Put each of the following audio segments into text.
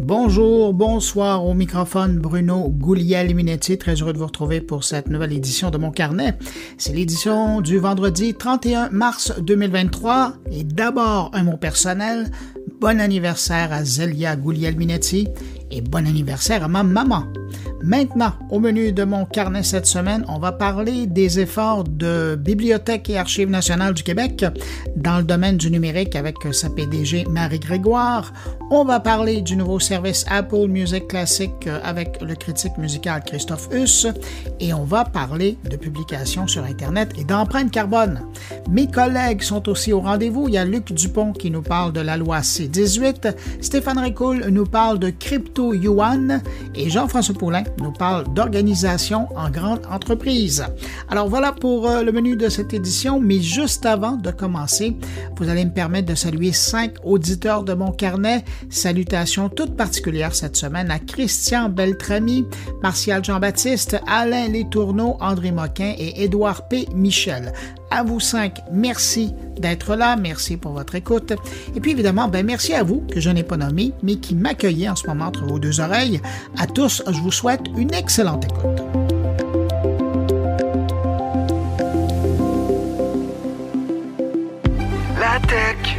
Bonjour, bonsoir, au microphone Bruno Guglielminetti, très heureux de vous retrouver pour cette nouvelle édition de Mon Carnet. C'est l'édition du vendredi 31 mars 2023 et d'abord un mot personnel, bon anniversaire à Zelia Guglielminetti et bon anniversaire à ma maman. Maintenant, au menu de Mon Carnet cette semaine, on va parler des efforts de Bibliothèque et Archives nationales du Québec dans le domaine du numérique avec sa PDG Marie Grégoire. On va parler du nouveau service Apple Music Classic avec le critique musical Christophe Huss et on va parler de publications sur Internet et d'empreintes carbone. Mes collègues sont aussi au rendez-vous. Il y a Luc Dupont qui nous parle de la loi C-18, Stéphane Ricoul nous parle de crypto-yuan et Jean-François Poulin nous parle d'organisation en grande entreprise. Alors voilà pour le menu de cette édition, mais juste avant de commencer, vous allez me permettre de saluer 5 auditeurs de Mon Carnet. Salutations toutes particulières cette semaine à Christian Beltrami, Martial Jean-Baptiste, Alain Letourneau, André Moquin et Édouard P. Michel. À vous 5, merci d'être là, merci pour votre écoute. Et puis évidemment, merci à vous, que je n'ai pas nommé, mais qui m'accueillez en ce moment entre vos deux oreilles. À tous, je vous souhaite une excellente écoute. La tech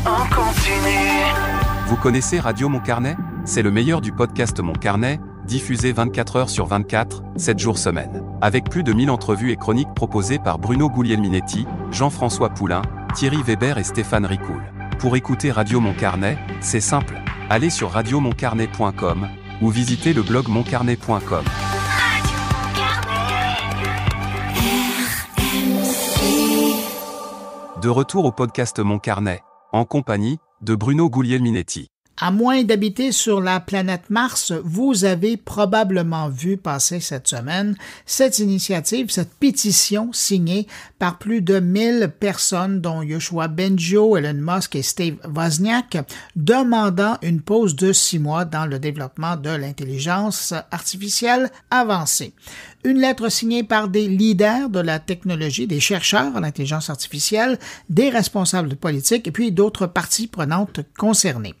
en continu. Vous connaissez Radio Mon Carnet? C'est le meilleur du podcast Mon Carnet, diffusé 24 heures sur 24, 7 jours semaine. Avec plus de 1000 entrevues et chroniques proposées par Bruno Guglielminetti, Jean-François Poulin, Thierry Weber et Stéphane Ricoul. Pour écouter Radio Mon Carnet, c'est simple. Allez sur radiomoncarnet.com ou visitez le blog moncarnet.com. De retour au podcast Mon Carnet, en compagnie de Bruno Guglielminetti. À moins d'habiter sur la planète Mars, vous avez probablement vu passer cette semaine cette initiative, cette pétition signée par plus de 1000 personnes, dont Yoshua Bengio, Elon Musk et Steve Wozniak, demandant une pause de 6 mois dans le développement de l'intelligence artificielle avancée. Une lettre signée par des leaders de la technologie, des chercheurs en intelligence artificielle, des responsables politiques et puis d'autres parties prenantes concernées.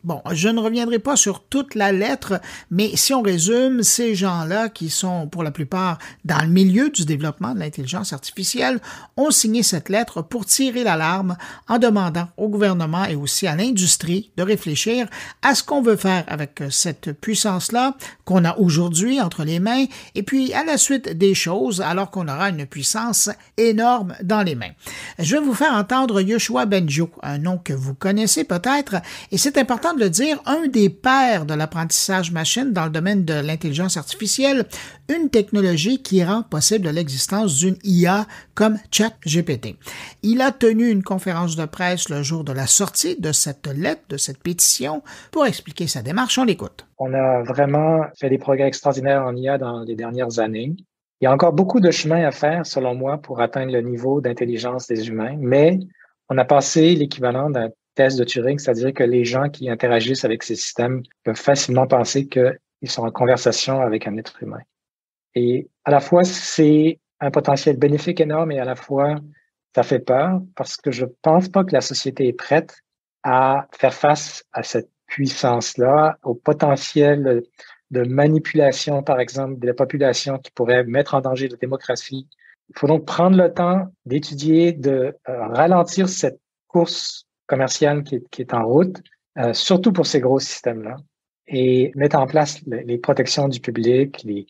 Bon, je ne reviendrai pas sur toute la lettre, mais si on résume, ces gens-là qui sont pour la plupart dans le milieu du développement de l'intelligence artificielle ont signé cette lettre pour tirer l'alarme en demandant au gouvernement et aussi à l'industrie de réfléchir à ce qu'on veut faire avec cette puissance-là qu'on a aujourd'hui entre les mains et puis à la suite des choses alors qu'on aura une puissance énorme dans les mains. Je vais vous faire entendre Yoshua Bengio, un nom que vous connaissez peut-être, et c'est important de le dire, un des pères de l'apprentissage machine dans le domaine de l'intelligence artificielle, une technologie qui rend possible l'existence d'une IA comme ChatGPT. Il a tenu une conférence de presse le jour de la sortie de cette lettre, de cette pétition, pour expliquer sa démarche. On l'écoute. On a vraiment fait des progrès extraordinaires en IA dans les dernières années. Il y a encore beaucoup de chemin à faire, selon moi, pour atteindre le niveau d'intelligence des humains, mais on a passé l'équivalent d'un test de Turing, c'est-à-dire que les gens qui interagissent avec ces systèmes peuvent facilement penser qu'ils sont en conversation avec un être humain. Et à la fois, c'est un potentiel bénéfique énorme et à la fois, ça fait peur parce que je pense pas que la société est prête à faire face à cette puissance-là, au potentiel de manipulation, par exemple, de la population qui pourrait mettre en danger la démocratie. Il faut donc prendre le temps d'étudier, de ralentir cette course commerciale qui est en route, surtout pour ces gros systèmes-là, et mettre en place les protections du public, les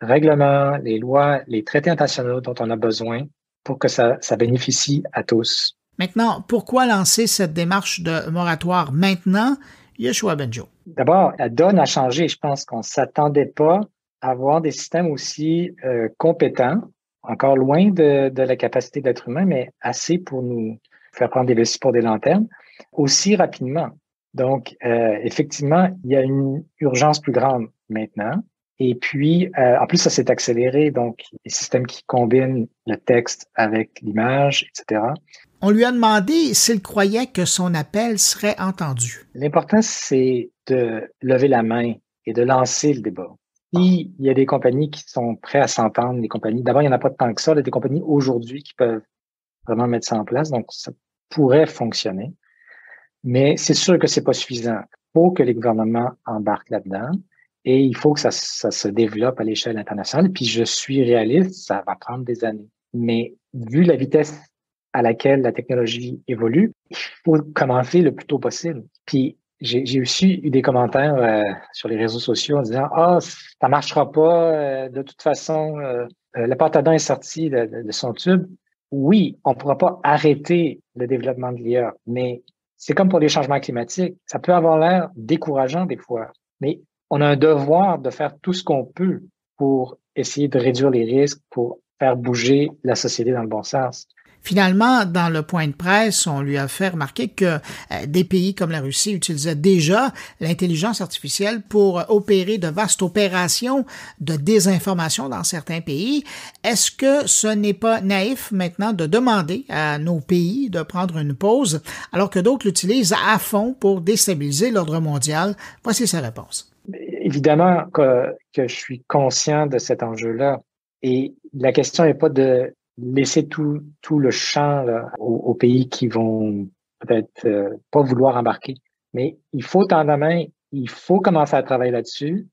règlements, les lois, les traités internationaux dont on a besoin pour que ça bénéficie à tous. Maintenant, pourquoi lancer cette démarche de moratoire maintenant? Yoshua Bengio. D'abord, la donne a changé. Je pense qu'on ne s'attendait pas à avoir des systèmes aussi compétents, encore loin de la capacité d'être humain, mais assez pour nous faire prendre des vessies pour des lanternes, aussi rapidement. Donc, effectivement, il y a une urgence plus grande maintenant. Et puis, en plus, ça s'est accéléré. Donc, les systèmes qui combinent le texte avec l'image, etc. On lui a demandé s'il croyait que son appel serait entendu. L'important, c'est de lever la main et de lancer le débat. Il y a des compagnies qui sont prêtes à s'entendre, d'abord, il n'y en a pas tant que ça, il y a des compagnies aujourd'hui qui peuvent vraiment mettre ça en place, donc ça pourrait fonctionner. Mais c'est sûr que c'est pas suffisant. faut que les gouvernements embarquent là-dedans et il faut que ça se développe à l'échelle internationale. Puis je suis réaliste, ça va prendre des années. Mais vu la vitesse à laquelle la technologie évolue, il faut commencer le plus tôt possible. Puis j'ai aussi eu des commentaires sur les réseaux sociaux en disant ça marchera pas, de toute façon, le pâte à dents est sorti de son tube. Oui, on pourra pas arrêter le développement de l'IA, mais c'est comme pour les changements climatiques. Ça peut avoir l'air décourageant des fois, mais on a un devoir de faire tout ce qu'on peut pour essayer de réduire les risques, pour faire bouger la société dans le bon sens. Finalement, dans le point de presse, on lui a fait remarquer que des pays comme la Russie utilisaient déjà l'intelligence artificielle pour opérer de vastes opérations de désinformation dans certains pays. Est-ce que ce n'est pas naïf maintenant de demander à nos pays de prendre une pause alors que d'autres l'utilisent à fond pour déstabiliser l'ordre mondial? Voici sa réponse. Évidemment que je suis conscient de cet enjeu-là et la question n'est pas de laisser tout le champ là, aux pays qui vont peut-être pas vouloir embarquer. Mais il faut tendre la main, il faut commencer à travailler là-dessus.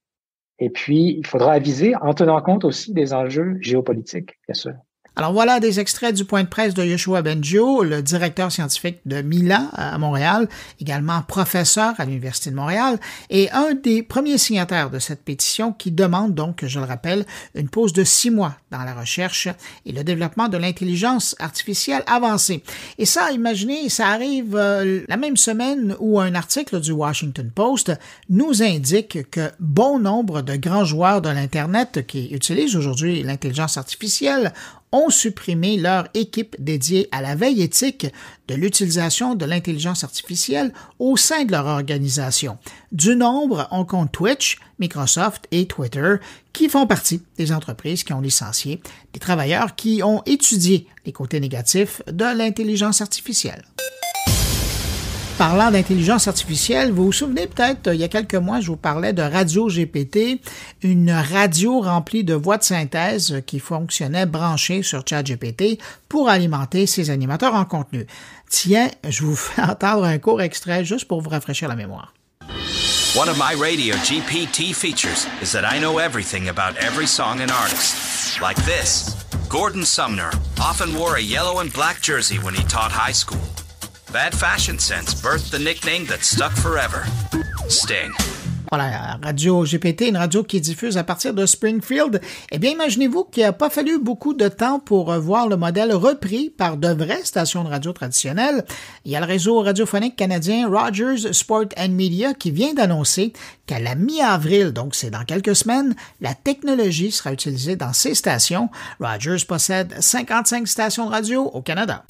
Et puis, il faudra aviser en tenant compte aussi des enjeux géopolitiques, bien sûr. Alors voilà des extraits du point de presse de Yoshua Bengio, le directeur scientifique de Mila à Montréal, également professeur à l'Université de Montréal, et un des premiers signataires de cette pétition qui demande donc, je le rappelle, une pause de 6 mois dans la recherche et le développement de l'intelligence artificielle avancée. Et ça, imaginez, ça arrive la même semaine où un article du Washington Post nous indique que bon nombre de grands joueurs de l'Internet qui utilisent aujourd'hui l'intelligence artificielle ont supprimé leur équipe dédiée à la veille éthique de l'utilisation de l'intelligence artificielle au sein de leur organisation. Du nombre, on compte Twitch, Microsoft et Twitter, qui font partie des entreprises qui ont licencié des travailleurs qui ont étudié les côtés négatifs de l'intelligence artificielle. Parlant d'intelligence artificielle, vous vous souvenez peut-être, il y a quelques mois, je vous parlais de Radio GPT, une radio remplie de voix de synthèse qui fonctionnait branchée sur ChatGPT pour alimenter ses animateurs en contenu. Tiens, je vous fais entendre un court extrait juste pour vous rafraîchir la mémoire. One of my Radio GPT features is that I know everything about every song and artist. Like this, Gordon Sumner often wore a yellow and black jersey when he taught high school. Bad fashion sense birthed the nickname that stuck forever. Sting. Voilà, Radio GPT, une radio qui diffuse à partir de Springfield. Eh bien, imaginez-vous qu'il n'a pas fallu beaucoup de temps pour voir le modèle repris par de vraies stations de radio traditionnelles. Il y a le réseau radiophonique canadien Rogers Sport and Media qui vient d'annoncer qu'à la mi-avril, donc c'est dans quelques semaines, la technologie sera utilisée dans ces stations. Rogers possède 55 stations de radio au Canada.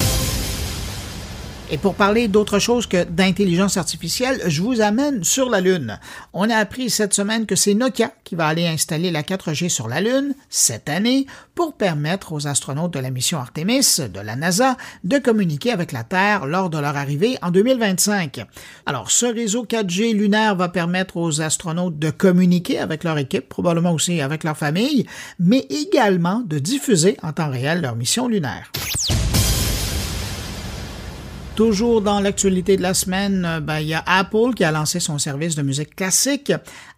Et pour parler d'autre chose que d'intelligence artificielle, je vous amène sur la Lune. On a appris cette semaine que c'est Nokia qui va aller installer la 4G sur la Lune cette année pour permettre aux astronautes de la mission Artemis de la NASA de communiquer avec la Terre lors de leur arrivée en 2025. Alors, ce réseau 4G lunaire va permettre aux astronautes de communiquer avec leur équipe, probablement aussi avec leur famille, mais également de diffuser en temps réel leur mission lunaire. Toujours dans l'actualité de la semaine, il y a Apple qui a lancé son service de musique classique.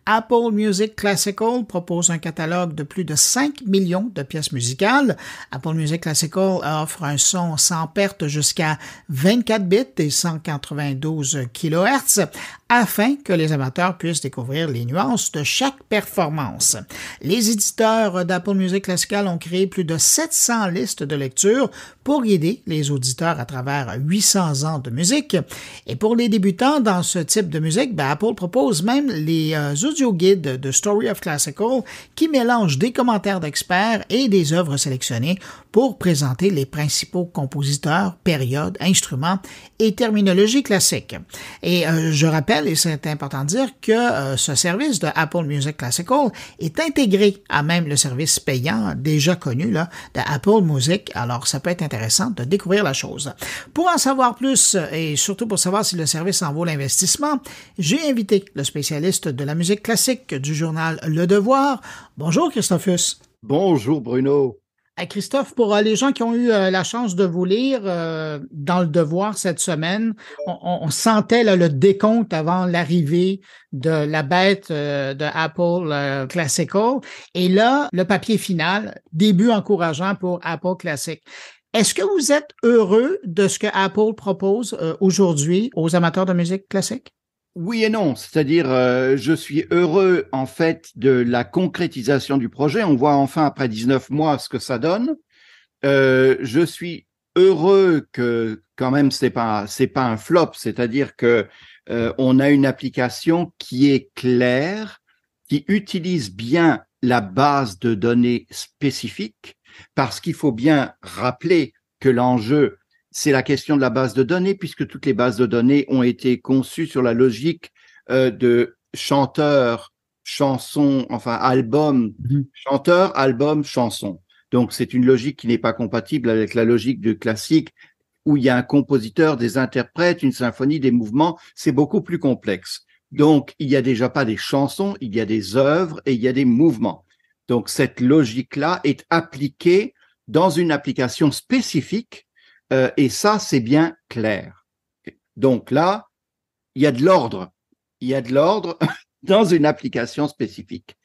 Apple Music Classical propose un catalogue de plus de 5 millions de pièces musicales. Apple Music Classical offre un son sans perte jusqu'à 24 bits et 192 kHz afin que les amateurs puissent découvrir les nuances de chaque performance. Les éditeurs d'Apple Music Classical ont créé plus de 700 listes de lecture pour guider les auditeurs à travers 800 ans de musique. Et pour les débutants dans ce type de musique, Apple propose même les audio guides de Story of Classical qui mélangent des commentaires d'experts et des œuvres sélectionnées pour présenter les principaux compositeurs, périodes, instruments et terminologie classique. Et je rappelle, et c'est important de dire, que ce service de Apple Music Classical est intégré à même le service payant déjà connu là, de Apple Music. Alors, ça peut être intéressant de découvrir la chose. Pour en savoir plus et surtout pour savoir si le service en vaut l'investissement, j'ai invité le spécialiste de la musique classique du journal Le Devoir. Bonjour Christophus. Bonjour Bruno. Christophe, pour les gens qui ont eu la chance de vous lire dans le Devoir cette semaine, on sentait là, le décompte avant l'arrivée de la bête de Apple Classical. Et là, le papier final, début encourageant pour Apple Classic. Est-ce que vous êtes heureux de ce que Apple propose aujourd'hui aux amateurs de musique classique? Oui et non, c'est-à-dire je suis heureux en fait de la concrétisation du projet. On voit enfin après 19 mois ce que ça donne. Je suis heureux que quand même c'est pas un flop, c'est-à-dire que on a une application qui est claire, qui utilise bien la base de données spécifique, parce qu'il faut bien rappeler que l'enjeu c'est la question de la base de données, puisque toutes les bases de données ont été conçues sur la logique de chanteur, chanson, enfin album, chanteur, album, chanson. Donc c'est une logique qui n'est pas compatible avec la logique du classique, où il y a un compositeur, des interprètes, une symphonie, des mouvements. C'est beaucoup plus complexe. Donc il n'y a déjà pas des chansons, il y a des œuvres et il y a des mouvements. Donc cette logique-là est appliquée dans une application spécifique. Et ça, c'est bien clair. Donc là, il y a de l'ordre. Il y a de l'ordre dans une application spécifique.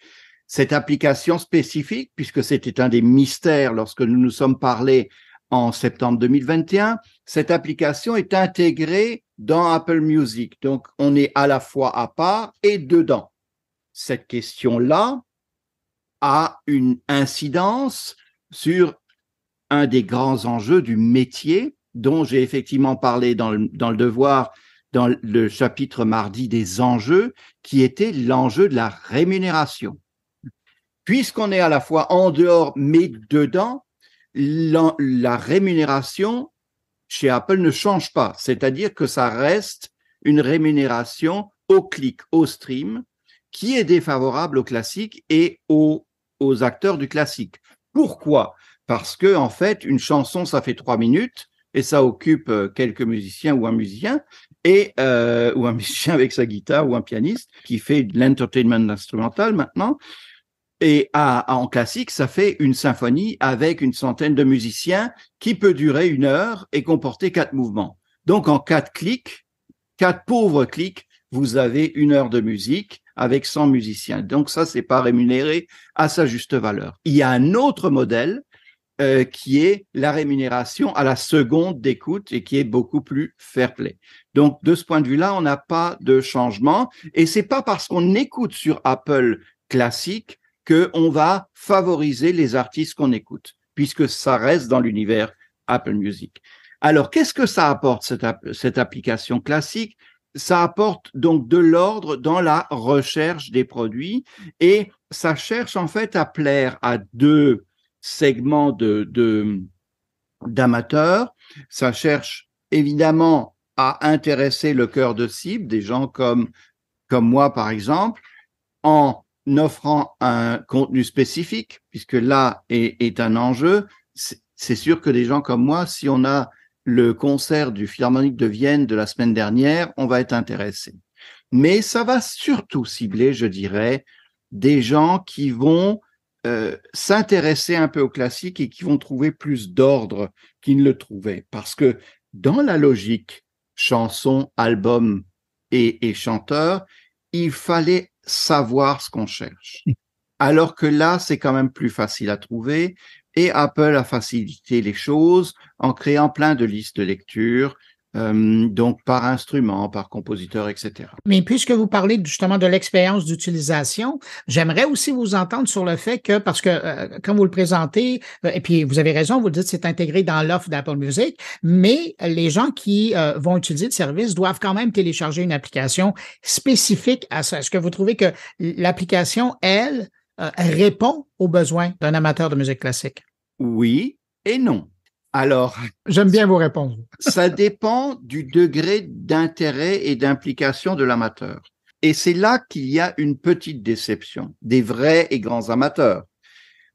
Cette application spécifique, puisque c'était un des mystères lorsque nous nous sommes parlé en septembre 2021, cette application est intégrée dans Apple Music. Donc, on est à la fois à part et dedans. Cette question-là a une incidence sur un des grands enjeux du métier dont j'ai effectivement parlé dans le Devoir, dans le chapitre mardi des enjeux, qui était l'enjeu de la rémunération. Puisqu'on est à la fois en dehors mais dedans, la rémunération chez Apple ne change pas. C'est-à-dire que ça reste une rémunération au clic, au stream, qui est défavorable au classique et aux acteurs du classique. Pourquoi ? Parce que, en fait, une chanson, ça fait 3 minutes et ça occupe quelques musiciens ou un musicien ou un musicien avec sa guitare ou un pianiste qui fait de l'entertainment instrumental maintenant. Et en classique, ça fait une symphonie avec une centaine de musiciens qui peut durer 1 heure et comporter 4 mouvements. Donc, en 4 clics, 4 pauvres clics, vous avez 1 heure de musique avec 100 musiciens. Donc, ça, c'est pas rémunéré à sa juste valeur. Il y a un autre modèle qui est la rémunération à la seconde d'écoute et qui est beaucoup plus fair-play. Donc, de ce point de vue-là, on n'a pas de changement et c'est pas parce qu'on écoute sur Apple classique qu'on va favoriser les artistes qu'on écoute, puisque ça reste dans l'univers Apple Music. Alors, qu'est-ce que ça apporte, cette application classique ? Ça apporte donc de l'ordre dans la recherche des produits et ça cherche en fait à plaire à 2 segments d'amateurs. Ça cherche évidemment à intéresser le cœur de cible, des gens comme moi par exemple, en offrant un contenu spécifique, puisque là est un enjeu. C'est sûr que des gens comme moi, si on a le concert du Philharmonique de Vienne de la semaine dernière, on va être intéressé. Mais ça va surtout cibler, je dirais, des gens qui vont s'intéresser un peu au classique et qui vont trouver plus d'ordre qu'ils ne le trouvaient. Parce que dans la logique chanson, album et chanteur, il fallait savoir ce qu'on cherche. Alors que là, c'est quand même plus facile à trouver et Apple a facilité les choses en créant plein de listes de lecture, donc par instrument, par compositeur, etc. Mais puisque vous parlez justement de l'expérience d'utilisation, j'aimerais aussi vous entendre sur le fait que, parce que quand vous le présentez, et puis vous avez raison, vous le dites, c'est intégré dans l'offre d'Apple Music, mais les gens qui vont utiliser le service doivent quand même télécharger une application spécifique à ça. Est-ce que vous trouvez que l'application, elle, répond aux besoins d'un amateur de musique classique? Oui et non. Alors, j'aime bien vos réponses. Ça dépend du degré d'intérêt et d'implication de l'amateur. Et c'est là qu'il y a une petite déception des vrais et grands amateurs.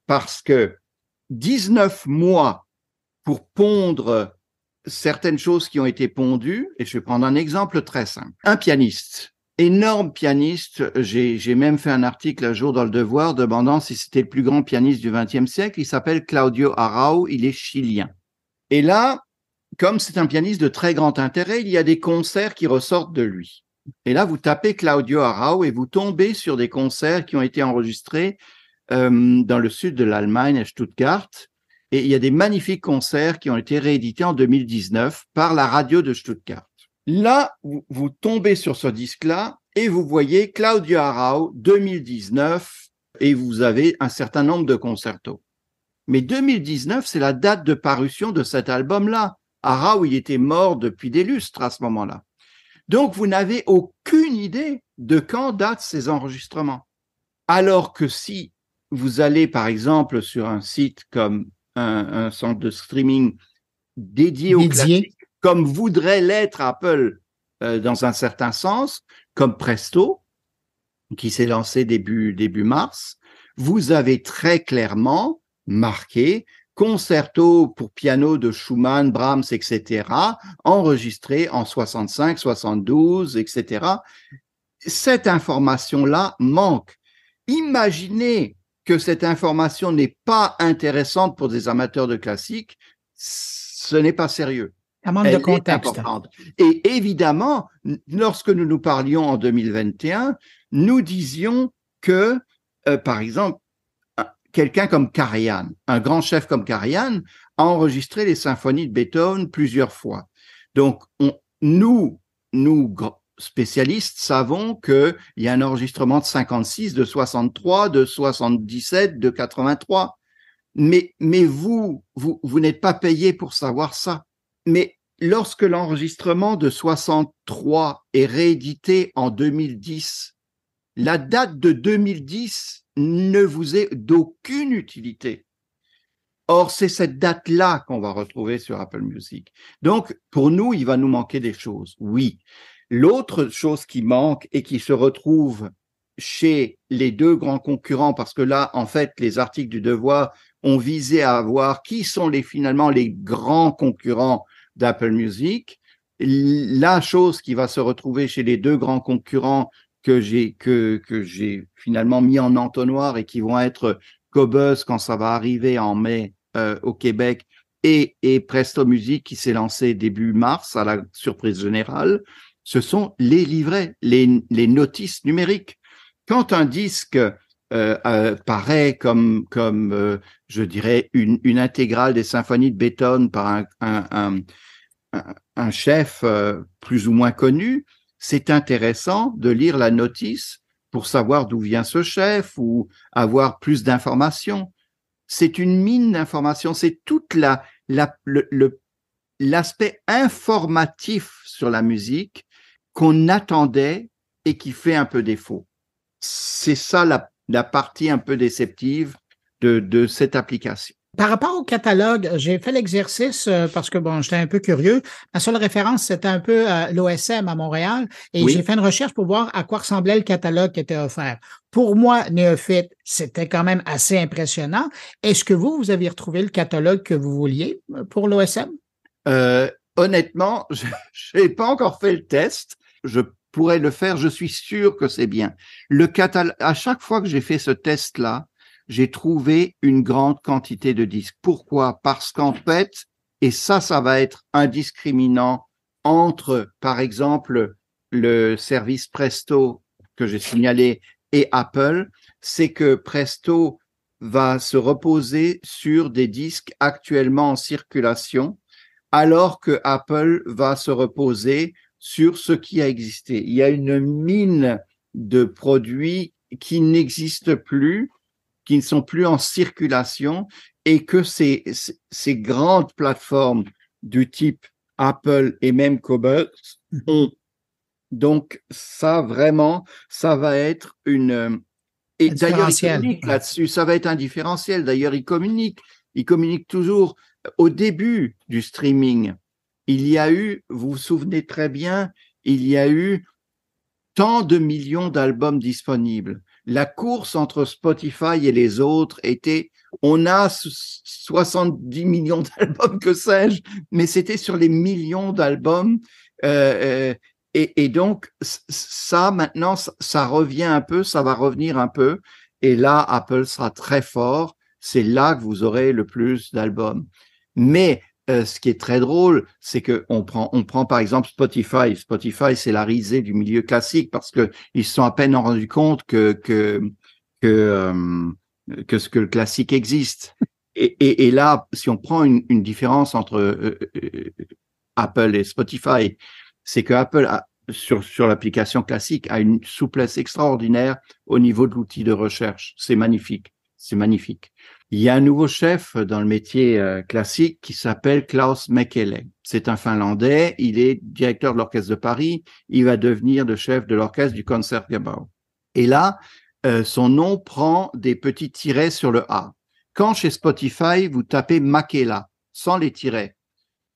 Parce que 19 mois pour pondre certaines choses qui ont été pondues, et je vais prendre un exemple très simple. Un pianiste énorme pianiste. J'ai même fait un article un jour dans Le Devoir demandant si c'était le plus grand pianiste du XXe siècle. Il s'appelle Claudio Arrau, il est chilien. Et là, comme c'est un pianiste de très grand intérêt, il y a des concerts qui ressortent de lui. Et là, vous tapez Claudio Arrau et vous tombez sur des concerts qui ont été enregistrés dans le sud de l'Allemagne, à Stuttgart. Et il y a des magnifiques concerts qui ont été réédités en 2019 par la radio de Stuttgart. Là, vous tombez sur ce disque-là et vous voyez Claudio Arrau 2019 et vous avez un certain nombre de concertos. Mais 2019, c'est la date de parution de cet album-là. Arrau, il était mort depuis des lustres à ce moment-là. Donc, vous n'avez aucune idée de quand datent ces enregistrements. Alors que si vous allez, par exemple, sur un site comme un centre de streaming dédié au classique, comme voudrait l'être Apple dans un certain sens, comme Presto, qui s'est lancé début mars, vous avez très clairement marqué concerto pour piano de Schumann, Brahms, etc., enregistré en 65, 72, etc. Cette information-là manque. Imaginez que cette information n'est pas intéressante pour des amateurs de classique, ce n'est pas sérieux. Un manque de contexte. Et évidemment, lorsque nous parlions en 2021, nous disions que, par exemple, quelqu'un comme Karajan, un grand chef comme Karajan, a enregistré les symphonies de Beethoven plusieurs fois. Donc, nous spécialistes, savons qu'il y a un enregistrement de 56, de 63, de 77, de 83. Mais vous n'êtes pas payé pour savoir ça. Mais lorsque l'enregistrement de 63 est réédité en 2010, la date de 2010 ne vous est d'aucune utilité. Or, c'est cette date-là qu'on va retrouver sur Apple Music. Donc, pour nous, il va nous manquer des choses, oui. L'autre chose qui manque et qui se retrouve chez les deux grands concurrents, parce que là, en fait, les articles du Devoir ont visé à voir qui sont finalement les grands concurrents d'Apple Music. La chose qui va se retrouver chez les deux grands concurrents que j'ai finalement mis en entonnoir et qui vont être Qobuz quand ça va arriver en mai au Québec et Presto Music qui s'est lancé début mars à la surprise générale, ce sont les livrets, les notices numériques. Quand un disque paraît comme je dirais une intégrale des symphonies de Beethoven par un chef plus ou moins connu, c'est intéressant de lire la notice pour savoir d'où vient ce chef ou avoir plus d'informations. C'est une mine d'informations, c'est toute l'aspect informatif sur la musique qu'on attendait et qui fait un peu défaut. C'est ça la partie un peu déceptive de cette application. Par rapport au catalogue, j'ai fait l'exercice parce que, bon, j'étais un peu curieux. Ma seule référence, c'était un peu l'OSM à Montréal et Oui. J'ai fait une recherche pour voir à quoi ressemblait le catalogue qui était offert. Pour moi, néophyte, c'était quand même assez impressionnant. Est-ce que vous aviez retrouvé le catalogue que vous vouliez pour l'OSM? Honnêtement, je n'ai pas encore fait le test. Je pourrais le faire, je suis sûr que c'est bien. Le catalogue, à chaque fois que j'ai fait ce test-là, j'ai trouvé une grande quantité de disques. Pourquoi? Parce qu'en fait, et ça va être un discriminant entre, par exemple, le service Presto que j'ai signalé et Apple, c'est que Presto va se reposer sur des disques actuellement en circulation, alors que Apple va se reposer sur ce qui a existé. Il y a une mine de produits qui n'existent plus, qui ne sont plus en circulation et que ces grandes plateformes du type Apple et même Qobuz ont. Donc, ça vraiment, ça va être et d'ailleurs, ils communiquent là-dessus, ça va être un différentiel. D'ailleurs, ils communiquent toujours. Au début du streaming, il y a eu, vous vous souvenez très bien, il y a eu tant de millions d'albums disponibles. La course entre Spotify et les autres était, on a 70 millions d'albums, que sais-je, mais c'était sur les millions d'albums. Et donc, ça, maintenant, ça revient un peu, ça va revenir un peu. Et là, Apple sera très fort. C'est là que vous aurez le plus d'albums. Mais ce qui est très drôle, c'est que on prend par exemple Spotify. Spotify, c'est la risée du milieu classique parce que ils se sont à peine rendus compte que ce que le classique existe. Et là, si on prend une différence entre Apple et Spotify, c'est que Apple sur l'application classique a une souplesse extraordinaire au niveau de l'outil de recherche. C'est magnifique. C'est magnifique. Il y a un nouveau chef dans le métier classique qui s'appelle Klaus Mekele. C'est un Finlandais. Il est directeur de l'Orchestre de Paris. Il va devenir le chef de l'orchestre du Concertgebouw. Et là, son nom prend des petits tirets sur le A. Quand chez Spotify, vous tapez Makela, sans les tirets,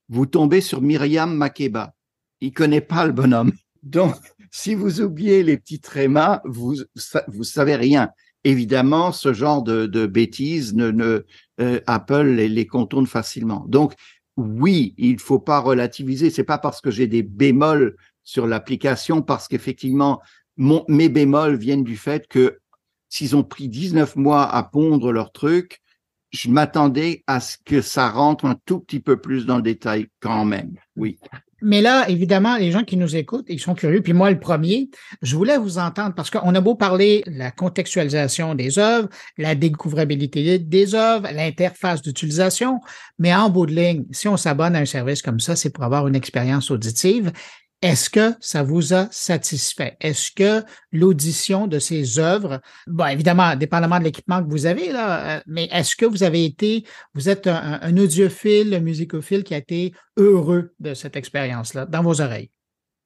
vous tombez sur Myriam Makeba. Il connaît pas le bonhomme. Donc, si vous oubliez les petits trémas, vous savez rien. Évidemment, ce genre de bêtises, Apple les contourne facilement. Donc, oui, il faut pas relativiser. C'est pas parce que j'ai des bémols sur l'application, parce qu'effectivement, mes bémols viennent du fait que s'ils ont pris 19 mois à pondre leur truc, je m'attendais à ce que ça rentre un tout petit peu plus dans le détail quand même. Oui. Mais là, évidemment, les gens qui nous écoutent, ils sont curieux, puis moi le premier, je voulais vous entendre parce qu'on a beau parler de la contextualisation des œuvres, la découvrabilité des œuvres, l'interface d'utilisation, mais en bout de ligne, si on s'abonne à un service comme ça, c'est pour avoir une expérience auditive. Est-ce que ça vous a satisfait? Est-ce que l'audition de ces œuvres, bon, évidemment, dépendamment de l'équipement que vous avez, là, mais est-ce que vous êtes un audiophile, un musicophile qui a été heureux de cette expérience-là, dans vos oreilles?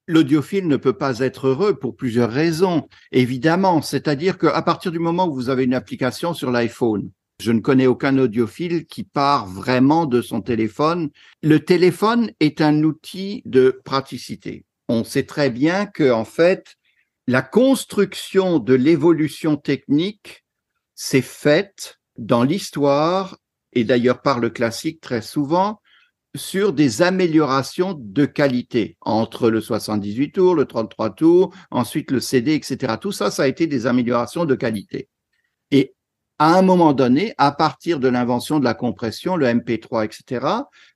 L'audiophile ne peut pas être heureux pour plusieurs raisons, évidemment. C'est-à-dire qu'à partir du moment où vous avez une application sur l'iPhone, je ne connais aucun audiophile qui part vraiment de son téléphone. Le téléphone est un outil de praticité. On sait très bien que, en fait, la construction de l'évolution technique s'est faite dans l'histoire, et d'ailleurs par le classique très souvent, sur des améliorations de qualité entre le 78 tours, le 33 tours, ensuite le CD, etc. Tout ça, ça a été des améliorations de qualité. Et à un moment donné, à partir de l'invention de la compression, le MP3, etc.,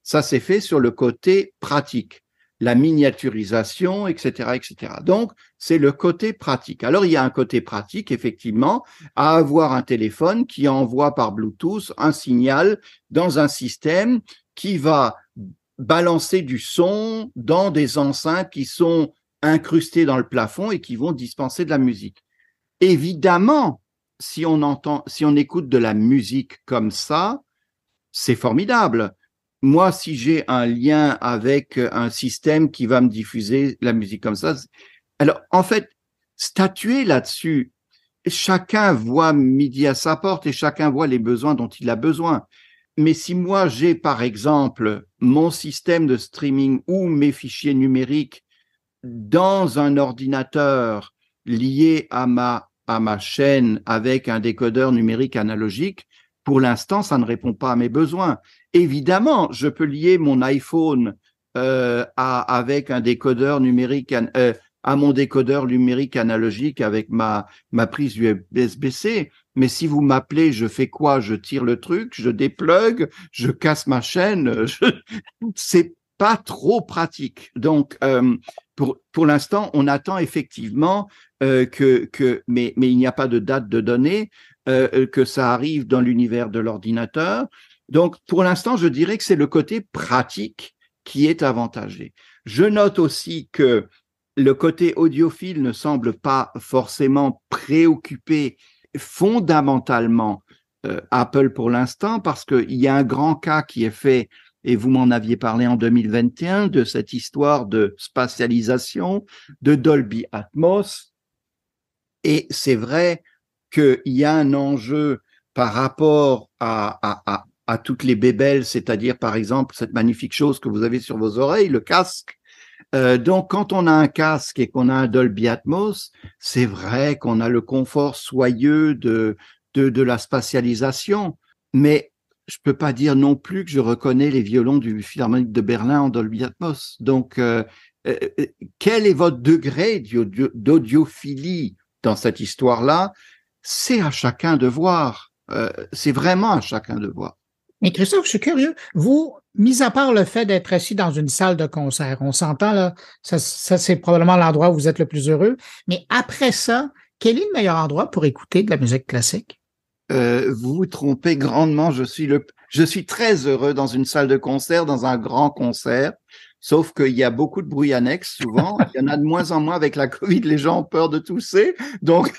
ça s'est fait sur le côté pratique, la miniaturisation, etc., etc. Donc, c'est le côté pratique. Alors, il y a un côté pratique, effectivement, à avoir un téléphone qui envoie par Bluetooth un signal dans un système qui va balancer du son dans des enceintes qui sont incrustées dans le plafond et qui vont dispenser de la musique. Évidemment, si on écoute de la musique comme ça, c'est formidable. Moi, si j'ai un lien avec un système qui va me diffuser la musique comme ça, alors en fait, statuer là-dessus, chacun voit midi à sa porte et chacun voit les besoins dont il a besoin. Mais si moi j'ai par exemple mon système de streaming ou mes fichiers numériques dans un ordinateur lié à ma chaîne avec un décodeur numérique analogique, pour l'instant, ça ne répond pas à mes besoins. Évidemment, je peux lier mon iPhone avec un décodeur numérique à mon décodeur numérique analogique avec ma prise USB-C. Mais si vous m'appelez, je fais quoi? Je tire le truc, je déplug, je casse ma chaîne. C'est pas trop pratique. Donc, pour l'instant, on attend effectivement mais il n'y a pas de date de données, que ça arrive dans l'univers de l'ordinateur. Donc, pour l'instant, je dirais que c'est le côté pratique qui est avantagé. Je note aussi que le côté audiophile ne semble pas forcément préoccuper fondamentalement Apple pour l'instant, parce qu'il y a un grand cas qui est fait, et vous m'en aviez parlé en 2021, de cette histoire de spatialisation, de Dolby Atmos. Et c'est vrai qu'il y a un enjeu par rapport à toutes les bébelles, c'est-à-dire par exemple cette magnifique chose que vous avez sur vos oreilles, le casque. Donc quand on a un casque et qu'on a un Dolby Atmos, c'est vrai qu'on a le confort soyeux de la spatialisation, mais je peux pas dire non plus que je reconnais les violons du Philharmonique de Berlin en Dolby Atmos. Donc quel est votre degré d'audiophilie dans cette histoire-là? C'est à chacun de voir. C'est vraiment à chacun de voir. Mais Christophe, je suis curieux. Vous, mis à part le fait d'être assis dans une salle de concert, on s'entend là, ça c'est probablement l'endroit où vous êtes le plus heureux. Mais après ça, quel est le meilleur endroit pour écouter de la musique classique? Vous vous trompez grandement. Je suis très heureux dans une salle de concert, dans un grand concert. Sauf qu'il y a beaucoup de bruit annexe souvent. Il y en a de moins en moins avec la Covid. Les gens ont peur de tousser. Donc,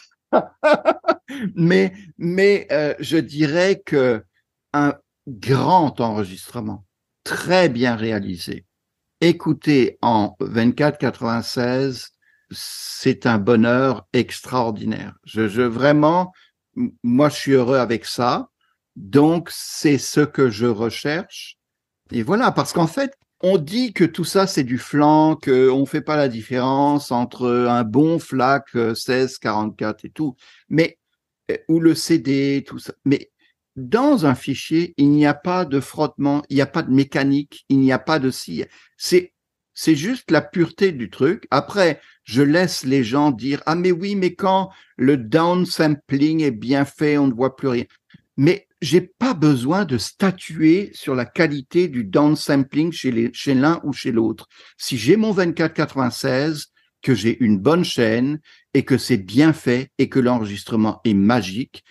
mais je dirais que un grand enregistrement, très bien réalisé, écouté en 24-96, c'est un bonheur extraordinaire. Vraiment, moi, je suis heureux avec ça. Donc, c'est ce que je recherche. Et voilà, parce qu'en fait, on dit que tout ça, c'est du flanc, qu'on ne fait pas la différence entre un bon FLAC 1644 et tout, mais ou le CD, tout ça. Mais dans un fichier, il n'y a pas de frottement, il n'y a pas de mécanique, il n'y a pas de scie. C'est juste la pureté du truc. Après, je laisse les gens dire « Ah, mais oui, mais quand le downsampling est bien fait, on ne voit plus rien. » Mais j'ai pas besoin de statuer sur la qualité du downsampling chez l'un ou chez l'autre. Si j'ai mon 24-96, que j'ai une bonne chaîne et que c'est bien fait et que l'enregistrement est magique,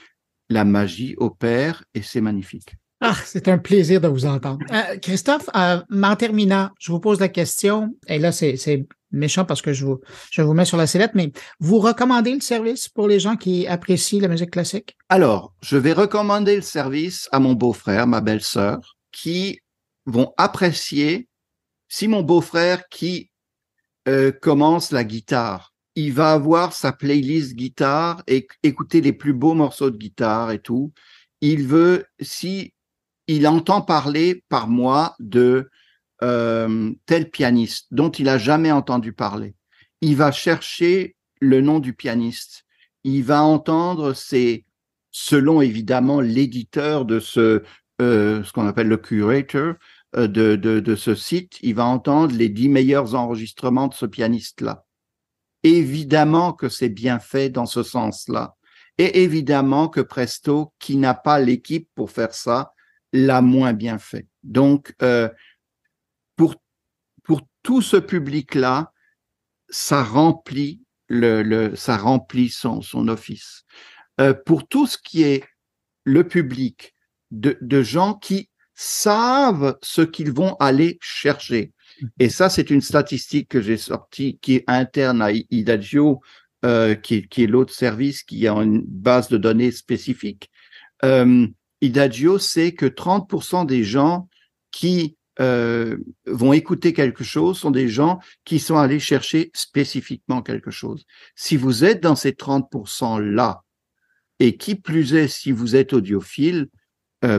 la magie opère et c'est magnifique. Ah, c'est un plaisir de vous entendre. Christophe, en terminant, je vous pose la question, et là, c'est méchant parce que je vous mets sur la sellette, mais vous recommandez le service pour les gens qui apprécient la musique classique? Alors, je vais recommander le service à mon beau-frère, ma belle-sœur, qui vont apprécier, si mon beau-frère qui commence la guitare, il va avoir sa playlist guitare et écouter les plus beaux morceaux de guitare et tout. Il entend parler par moi de tel pianiste dont il a jamais entendu parler. Il va chercher le nom du pianiste. Il va entendre selon évidemment l'éditeur de ce qu'on appelle le curator de ce site, il va entendre les 10 meilleurs enregistrements de ce pianiste-là. Évidemment que c'est bien fait dans ce sens-là. Et évidemment que Presto, qui n'a pas l'équipe pour faire ça, l'a moins bien fait. Donc, pour tout ce public-là, ça remplit ça remplit son office. Pour tout ce qui est le public de gens qui savent ce qu'ils vont aller chercher. Et ça, c'est une statistique que j'ai sortie qui est interne à Idagio, qui est l'autre service qui a une base de données spécifique. Idagio sait que 30% des gens qui vont écouter quelque chose sont des gens qui sont allés chercher spécifiquement quelque chose. Si vous êtes dans ces 30%-là, et qui plus est, si vous êtes audiophile,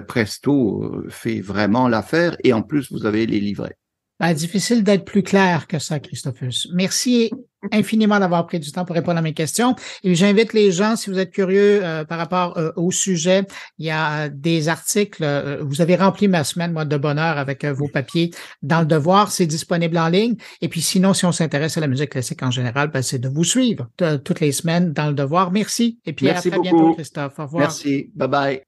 Presto fait vraiment l'affaire et en plus, vous avez les livrets. Ben, difficile d'être plus clair que ça, Christophus. Merci infiniment d'avoir pris du temps pour répondre à mes questions. Et j'invite les gens, si vous êtes curieux par rapport au sujet, il y a des articles. Vous avez rempli ma semaine, moi, de bonheur avec vos papiers dans Le Devoir. C'est disponible en ligne. Et puis sinon, si on s'intéresse à la musique classique en général, ben, c'est de vous suivre toutes les semaines dans Le Devoir. Merci. Et puis Merci à très beaucoup. bientôt, Christophe. Au revoir. Merci. Bye-bye.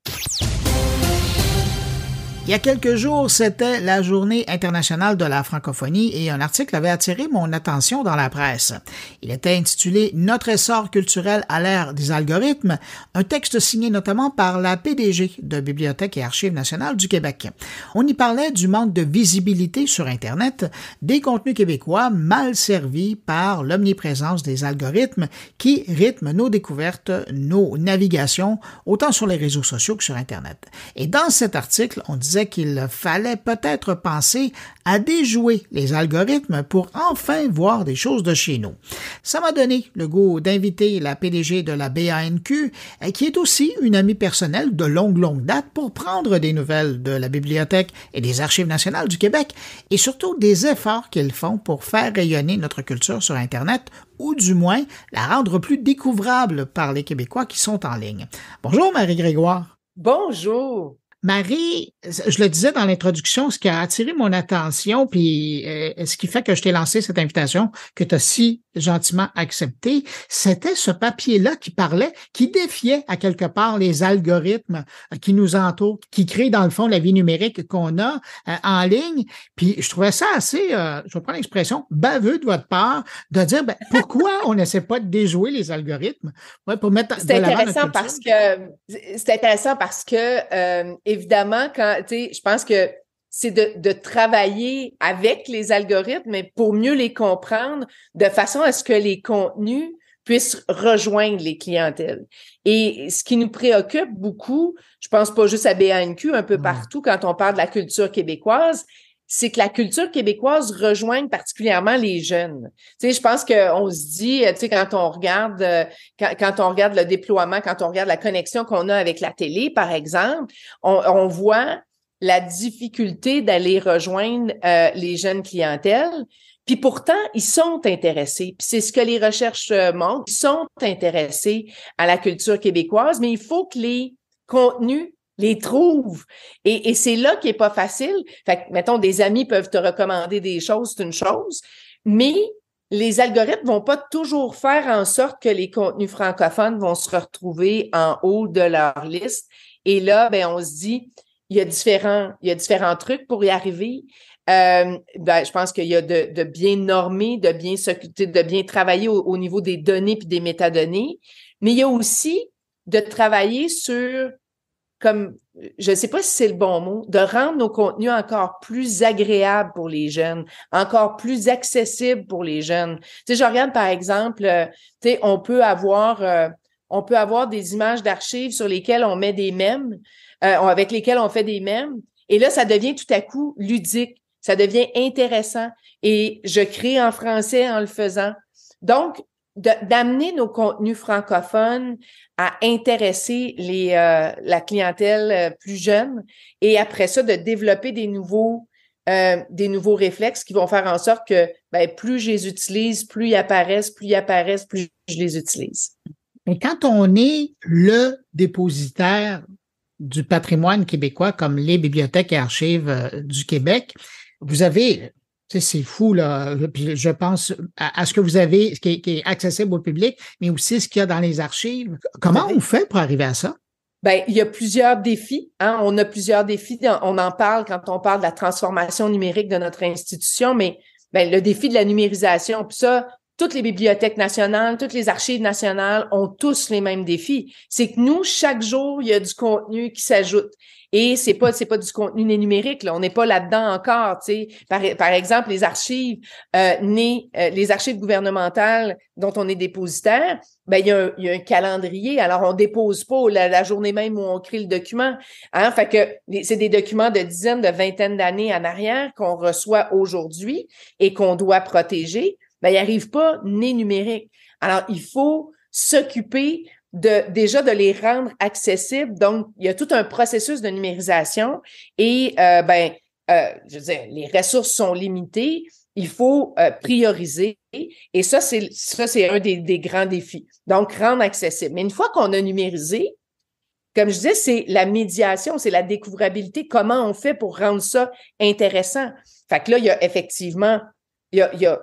Il y a quelques jours, c'était la Journée internationale de la francophonie et un article avait attiré mon attention dans la presse. Il était intitulé « Notre essor culturel à l'ère des algorithmes », un texte signé notamment par la PDG de Bibliothèque et Archives nationales du Québec. On y parlait du manque de visibilité sur Internet, des contenus québécois mal servis par l'omniprésence des algorithmes qui rythment nos découvertes, nos navigations, autant sur les réseaux sociaux que sur Internet. Et dans cet article, on disait qu'il fallait peut-être penser à déjouer les algorithmes pour enfin voir des choses de chez nous. Ça m'a donné le goût d'inviter la PDG de la BANQ, qui est aussi une amie personnelle de longue date, pour prendre des nouvelles de la Bibliothèque et des Archives nationales du Québec et surtout des efforts qu'ils font pour faire rayonner notre culture sur Internet ou du moins la rendre plus découvrable par les Québécois qui sont en ligne. Bonjour Marie-Grégoire. Bonjour. Marie, je le disais dans l'introduction, ce qui a attiré mon attention, puis ce qui fait que je t'ai lancé cette invitation, que tu as si gentiment accepté, c'était ce papier-là qui parlait, qui défiait à quelque part les algorithmes qui nous entourent, qui créent dans le fond la vie numérique qu'on a en ligne. Puis je trouvais ça assez, je vais prendre l'expression, baveux de votre part, de dire pourquoi on n'essaie pas de déjouer les algorithmes pour mettre c'est intéressant parce que évidemment, je pense que c'est de travailler avec les algorithmes, mais pour mieux les comprendre, de façon à ce que les contenus puissent rejoindre les clientèles. Et ce qui nous préoccupe beaucoup, je pense pas juste à BANQ, un peu partout quand on parle de la culture québécoise, c'est que la culture québécoise rejoigne particulièrement les jeunes. Tu sais, je pense qu'on se dit, tu sais, quand on regarde le déploiement, quand on regarde la connexion qu'on a avec la télé, par exemple, on voit la difficulté d'aller rejoindre les jeunes clientèles. Puis pourtant, ils sont intéressés. Puis c'est ce que les recherches montrent. Ils sont intéressés à la culture québécoise, mais il faut que les contenus les trouvent. Et c'est là qui est pas facile. Fait que, mettons, des amis peuvent te recommander des choses, c'est une chose, mais les algorithmes vont pas toujours faire en sorte que les contenus francophones vont se retrouver en haut de leur liste. Et là, on se dit, il y a différents trucs pour y arriver. Je pense qu'il y a de bien normer, de bien travailler au niveau des données puis des métadonnées, mais il y a aussi de travailler sur, comme, je ne sais pas si c'est le bon mot, de rendre nos contenus encore plus agréables pour les jeunes, encore plus accessibles pour les jeunes. Tu sais, je regarde par exemple, tu sais, on peut avoir des images d'archives sur lesquelles on met des mèmes, avec lesquelles on fait des mèmes, et là, ça devient tout à coup ludique, ça devient intéressant, et je crée en français en le faisant. Donc, d'amener nos contenus francophones à intéresser la clientèle plus jeune, et après ça, de développer des nouveaux réflexes qui vont faire en sorte que plus je les utilise, plus ils apparaissent, plus je les utilise. Mais quand on est le dépositaire du patrimoine québécois, comme les bibliothèques et archives du Québec, vous avez, tu sais, c'est fou, là, puis je pense à ce que vous avez, ce qui est accessible au public, mais aussi ce qu'il y a dans les archives. Comment on fait pour arriver à ça? Il y a plusieurs défis, hein. On a plusieurs défis. On en parle quand on parle de la transformation numérique de notre institution, mais le défi de la numérisation, puis ça, toutes les bibliothèques nationales, toutes les archives nationales ont tous les mêmes défis. C'est que nous, chaque jour, il y a du contenu qui s'ajoute. Et c'est pas du contenu numérique, là. On n'est pas là-dedans encore, tu sais. Par exemple, les archives les archives gouvernementales dont on est dépositaire, il y a un calendrier. Alors, on dépose pas la journée même où on crée le document. Hein? Fait que c'est des documents de dizaines, de vingtaines d'années en arrière qu'on reçoit aujourd'hui et qu'on doit protéger. Il n'arrive pas né numérique. Alors, il faut s'occuper déjà de les rendre accessibles. Donc, il y a tout un processus de numérisation et, je veux dire, les ressources sont limitées. Il faut prioriser et ça, c'est un des grands défis. Donc, rendre accessible. Mais une fois qu'on a numérisé, comme je disais, c'est la médiation, c'est la découvrabilité. Comment on fait pour rendre ça intéressant? Fait que là, il y a effectivement il y a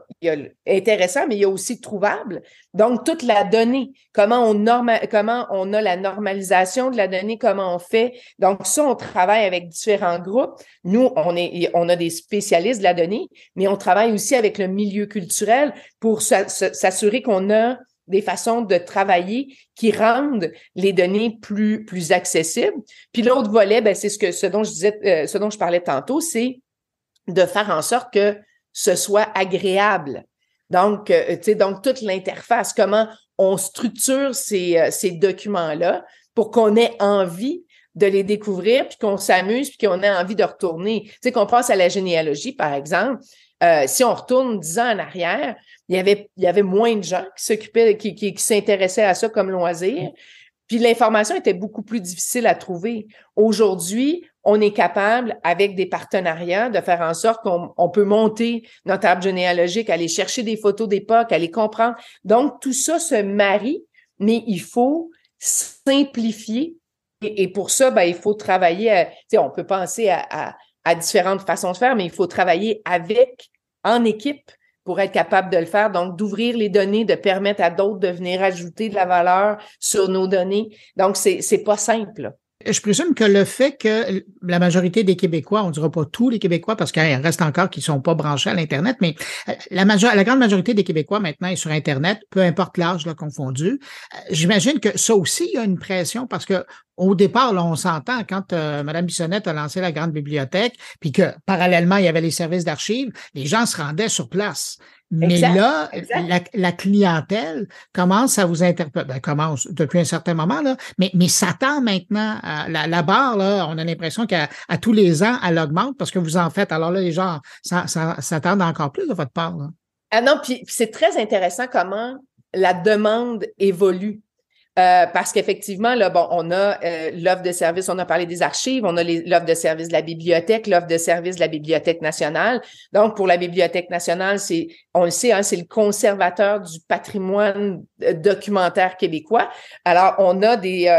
intéressant, mais il y a aussi trouvable. Donc, toute la donnée, comment on a la normalisation de la donnée, comment on fait. Donc, ça, on travaille avec différents groupes. Nous, on a des spécialistes de la donnée, mais on travaille aussi avec le milieu culturel pour s'assurer qu'on a des façons de travailler qui rendent les données plus accessibles. Puis l'autre volet, c'est ce dont je parlais tantôt, c'est de faire en sorte que ce soit agréable. Donc, donc toute l'interface, comment on structure ces documents-là pour qu'on ait envie de les découvrir, puis qu'on s'amuse, puis qu'on ait envie de retourner. Tu sais, qu'on passe à la généalogie, par exemple. Si on retourne 10 ans en arrière, il y avait moins de gens qui s'occupaient, qui s'intéressaient à ça comme loisir. Puis l'information était beaucoup plus difficile à trouver. Aujourd'hui, on est capable, avec des partenariats, de faire en sorte qu'on peut monter notre arbre généalogique, aller chercher des photos d'époque, aller comprendre. Donc, tout ça se marie, mais il faut simplifier Et pour ça, il faut travailler, on peut penser à différentes façons de faire, mais il faut travailler en équipe pour être capable de le faire. Donc, d'ouvrir les données, de permettre à d'autres de venir ajouter de la valeur sur nos données. Donc, c'est pas simple, là. Je présume que le fait que la majorité des Québécois, on ne dira pas tous les Québécois parce qu'il reste encore qui ne sont pas branchés à l'Internet, mais la grande majorité des Québécois maintenant est sur Internet, peu importe l'âge là, confondu. J'imagine que ça aussi, il y a une pression parce que au départ, là, on s'entend quand Mme Bissonnette a lancé la grande bibliothèque, puis que parallèlement, il y avait les services d'archives, les gens se rendaient sur place. Mais là, la clientèle commence à vous interpeller, commence depuis un certain moment, là, mais s'attend maintenant à la barre, là, on a l'impression qu'à tous les ans, elle augmente parce que vous en faites. Alors là, les gens s'attendent encore plus de votre part, là. Ah non, puis c'est très intéressant comment la demande évolue. Parce qu'effectivement, là, on a l'offre de service, on a parlé des archives, on a l'offre de service de la bibliothèque, l'offre de service de la Bibliothèque nationale. Donc, pour la Bibliothèque nationale, on le sait, c'est le conservateur du patrimoine documentaire québécois. Alors, on a des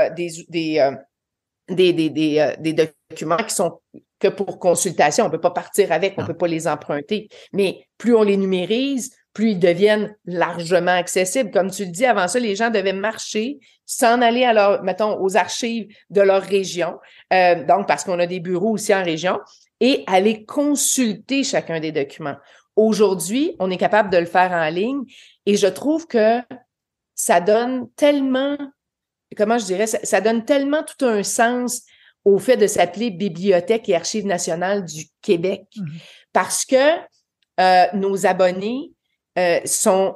documents qui sont que pour consultation. On peut pas partir avec, on peut pas les emprunter. Mais plus on les numérise, plus ils deviennent largement accessibles. Comme tu le dis, avant ça, les gens devaient marcher, s'en aller mettons, aux archives de leur région, donc parce qu'on a des bureaux aussi en région, et aller consulter chacun des documents. Aujourd'hui, on est capable de le faire en ligne et je trouve que ça donne tellement, ça donne tellement tout un sens au fait de s'appeler Bibliothèque et Archives nationales du Québec. Parce que nos abonnés sont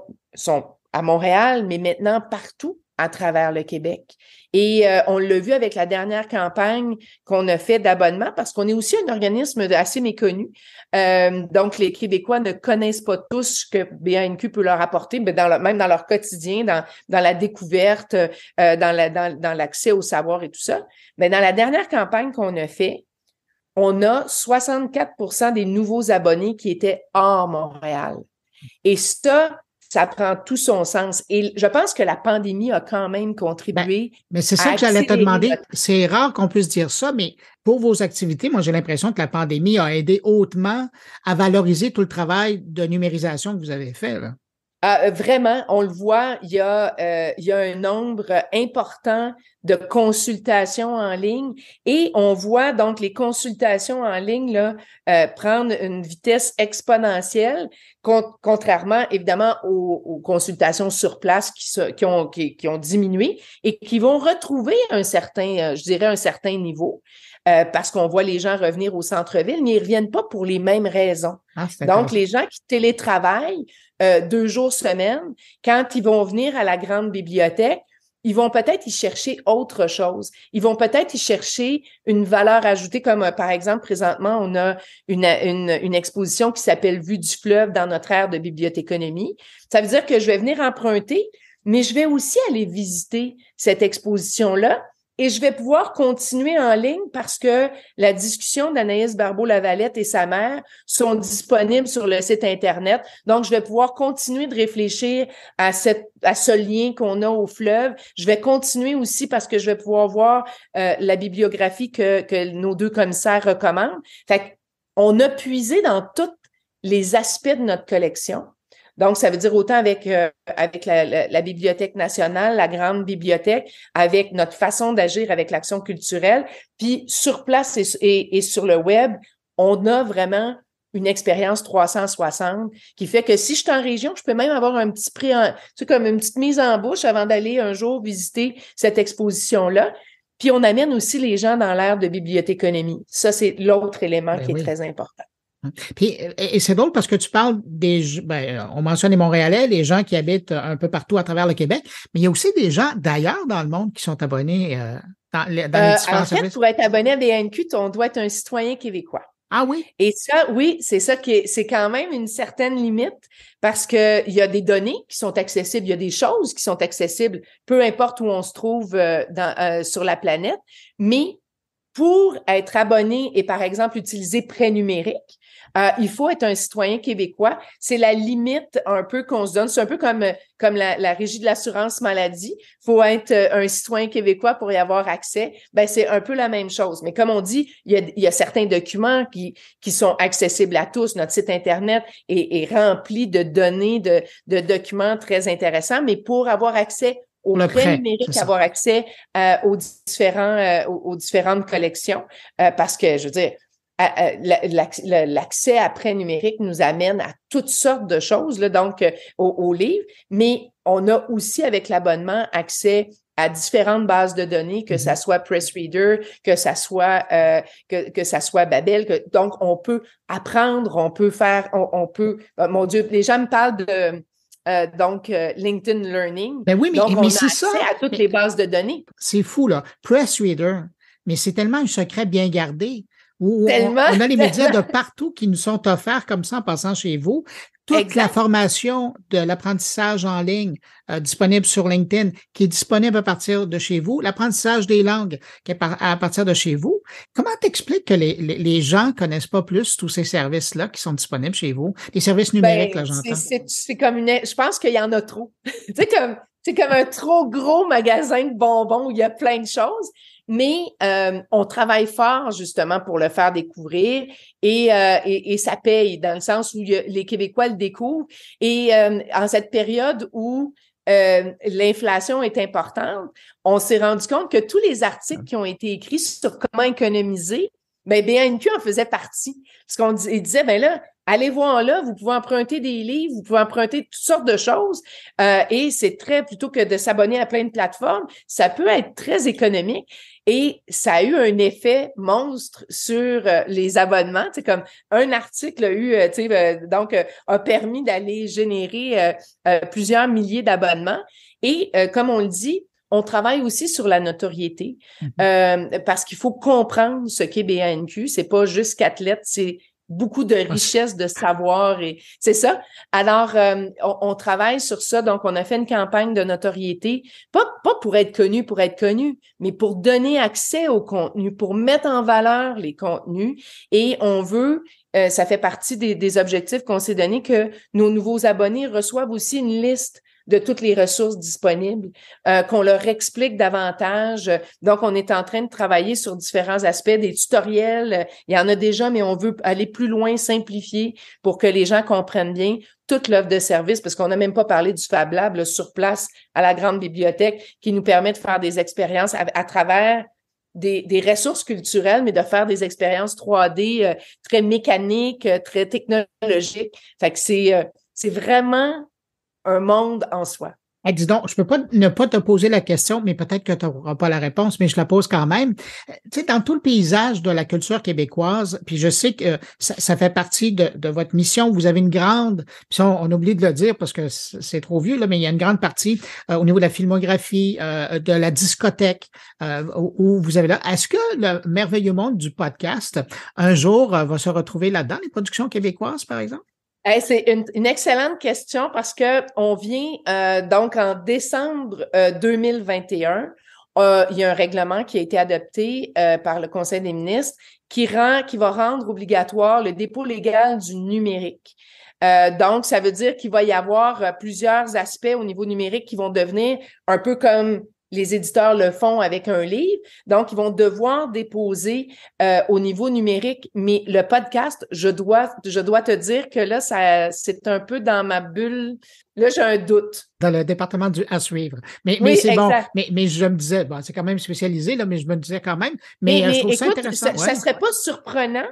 à Montréal, mais maintenant partout à travers le Québec. Et on l'a vu avec la dernière campagne qu'on a fait d'abonnement, parce qu'on est aussi un organisme assez méconnu. Donc, les Québécois ne connaissent pas tous ce que BANQ peut leur apporter, mais même dans leur quotidien, dans la découverte, dans l'accès au savoir et tout ça. Mais dans la dernière campagne qu'on a fait, on a 64% des nouveaux abonnés qui étaient hors Montréal. Et ça prend tout son sens. Et je pense que la pandémie a quand même contribué. Mais c'est ça que j'allais te demander. C'est rare qu'on puisse dire ça, mais pour vos activités, moi, j'ai l'impression que la pandémie a aidé hautement à valoriser tout le travail de numérisation que vous avez fait, là. Vraiment, on le voit, il y a un nombre important de consultations en ligne et on voit donc les consultations en ligne là, prendre une vitesse exponentielle, contrairement évidemment aux consultations sur place qui ont diminué et qui vont retrouver un certain niveau. Parce qu'on voit les gens revenir au centre-ville, mais ils ne reviennent pas pour les mêmes raisons. Donc, les gens qui télétravaillent 2 jours semaine, quand ils vont venir à la grande bibliothèque, ils vont peut-être y chercher autre chose. Ils vont peut-être y chercher une valeur ajoutée, comme par exemple, présentement, on a une exposition qui s'appelle Vue du fleuve dans notre aire de bibliothéconomie. Ça veut dire que je vais venir emprunter, mais je vais aussi aller visiter cette exposition-là. Et je vais pouvoir continuer en ligne parce que la discussion d'Anaïs Barbeau-Lavalette et sa mère sont disponibles sur le site Internet. Donc, je vais pouvoir continuer de réfléchir à ce lien qu'on a au fleuve. Je vais continuer aussi parce que je vais pouvoir voir la bibliographie que nos 2 commissaires recommandent. Fait qu'on a puisé dans tous les aspects de notre collection. Donc, ça veut dire autant avec la Bibliothèque nationale, la grande bibliothèque, avec notre façon d'agir avec l'action culturelle. Puis, sur place et sur le web, on a vraiment une expérience 360 qui fait que si je suis en région, je peux même avoir un petit prix, comme une petite mise en bouche avant d'aller un jour visiter cette exposition-là. Puis, on amène aussi les gens dans l'ère de bibliothéconomie. Ça, c'est l'autre élément qui est très important. Puis, et c'est drôle parce que tu parles on mentionne les Montréalais, les gens qui habitent un peu partout à travers le Québec, mais il y a aussi des gens d'ailleurs dans le monde qui sont abonnés dans les différents services. En fait, pour être abonné à BANQ, on doit être un citoyen québécois. Ah oui? Et ça, oui, c'est ça c'est quand même une certaine limite parce que il y a des données qui sont accessibles, il y a des choses qui sont accessibles, peu importe où on se trouve sur la planète, mais pour être abonné et, par exemple, utiliser prêt numérique, Il faut être un citoyen québécois. C'est la limite un peu qu'on se donne. C'est un peu comme la Régie de l'assurance maladie. Il faut être un citoyen québécois pour y avoir accès. Ben, c'est un peu la même chose. Mais comme on dit, il y a certains documents qui sont accessibles à tous. Notre site Internet est rempli de données, de documents très intéressants. Mais pour avoir accès au prêt numérique, avoir accès aux différentes collections, parce que, je veux dire, l'accès à prêt numérique nous amène à toutes sortes de choses, là, donc aux livres, mais on a aussi avec l'abonnement accès à différentes bases de données, que ça soit PressReader, que ça soit Babel, donc on peut apprendre, on peut faire, mon Dieu, les gens me parlent de LinkedIn Learning. Ben oui, donc, mais c'est ça. À toutes les bases de données. C'est fou, là. PressReader, mais c'est tellement un secret bien gardé. Où on a les médias de partout qui nous sont offerts comme ça en passant chez vous. Toute la formation de l'apprentissage en ligne disponible sur LinkedIn, qui est disponible à partir de chez vous, l'apprentissage des langues qui est à partir de chez vous. Comment t'expliques que les gens connaissent pas plus tous ces services-là qui sont disponibles chez vous? Les services numériques, là, j'entends. C'est comme je pense qu'il y en a trop. C'est comme un trop gros magasin de bonbons où il y a plein de choses. Mais on travaille fort justement pour le faire découvrir et ça paye dans le sens où les Québécois le découvrent. Et en cette période où l'inflation est importante, on s'est rendu compte que tous les articles qui ont été écrits sur comment économiser, ben BNQ en faisait partie. Parce qu'on disait, ben là, allez voir là, vous pouvez emprunter des livres, vous pouvez emprunter toutes sortes de choses. Et c'est plutôt que de s'abonner à plein de plateformes, ça peut être très économique. Et ça a eu un effet monstre sur les abonnements. C'est comme un article a permis d'aller générer plusieurs milliers d'abonnements. Et comme on le dit, on travaille aussi sur la notoriété parce qu'il faut comprendre ce qu'est BANQ. C'est pas juste 4 lettres, c'est beaucoup de richesse de savoir et c'est ça. Alors, on travaille sur ça. Donc, on a fait une campagne de notoriété, pas pour être connu, mais pour donner accès au contenu, pour mettre en valeur les contenus. Et on veut, ça fait partie des objectifs qu'on s'est donné, que nos nouveaux abonnés reçoivent aussi une liste de toutes les ressources disponibles, qu'on leur explique davantage. Donc, on est en train de travailler sur différents aspects, des tutoriels. Il y en a déjà, mais on veut aller plus loin, simplifier pour que les gens comprennent bien toute l'offre de service, parce qu'on n'a même pas parlé du Fab Lab là, sur place à la grande bibliothèque qui nous permet de faire des expériences à travers des ressources culturelles, mais de faire des expériences 3D très mécaniques, très technologiques. Fait que c'est vraiment un monde en soi. Hey, dis donc, je peux pas ne pas te poser la question, mais peut-être que tu n'auras pas la réponse, mais je la pose quand même. Tu sais, dans tout le paysage de la culture québécoise, puis je sais que ça fait partie de votre mission, vous avez une grande, puis on oublie de le dire parce que c'est trop vieux, là, mais il y a une grande partie au niveau de la filmographie, de la discothèque, où vous avez là. Est-ce que le merveilleux monde du podcast, un jour, va se retrouver là-dedans, les productions québécoises, par exemple? Hey, c'est une excellente question parce que on vient donc en décembre 2021, il y a un règlement qui a été adopté par le Conseil des ministres qui va rendre obligatoire le dépôt légal du numérique. Donc, ça veut dire qu'il va y avoir plusieurs aspects au niveau numérique qui vont devenir un peu comme les éditeurs le font avec un livre. Donc, ils vont devoir déposer au niveau numérique. Mais le podcast, je dois te dire que là, c'est un peu dans ma bulle. Là, j'ai un doute. Dans le département du à suivre. Mais c'est exact. Bon. Mais je me disais, bon, c'est quand même spécialisé, là, mais je me disais quand même. Mais je trouve ça intéressant. Ça serait pas surprenant.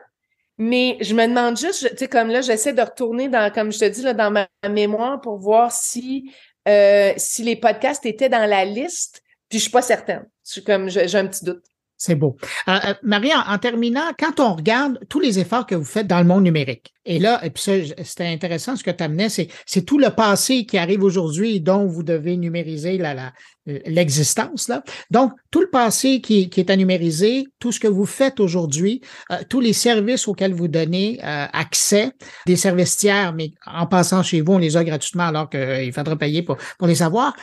Mais je me demande juste, tu sais, comme là, j'essaie de retourner comme je te dis, là, dans ma mémoire pour voir si les podcasts étaient dans la liste. Puis je suis pas certaine. J'ai un petit doute. C'est beau. Marie, en terminant, quand on regarde tous les efforts que vous faites dans le monde numérique, et là, et puis ça, c'était intéressant ce que tu amenais, c'est tout le passé qui arrive aujourd'hui dont vous devez numériser l'existence, là. Donc, tout le passé qui est à numériser, tout ce que vous faites aujourd'hui, tous les services auxquels vous donnez accès, des services tiers, mais en passant chez vous, on les a gratuitement alors qu'il faudra payer pour les avoir.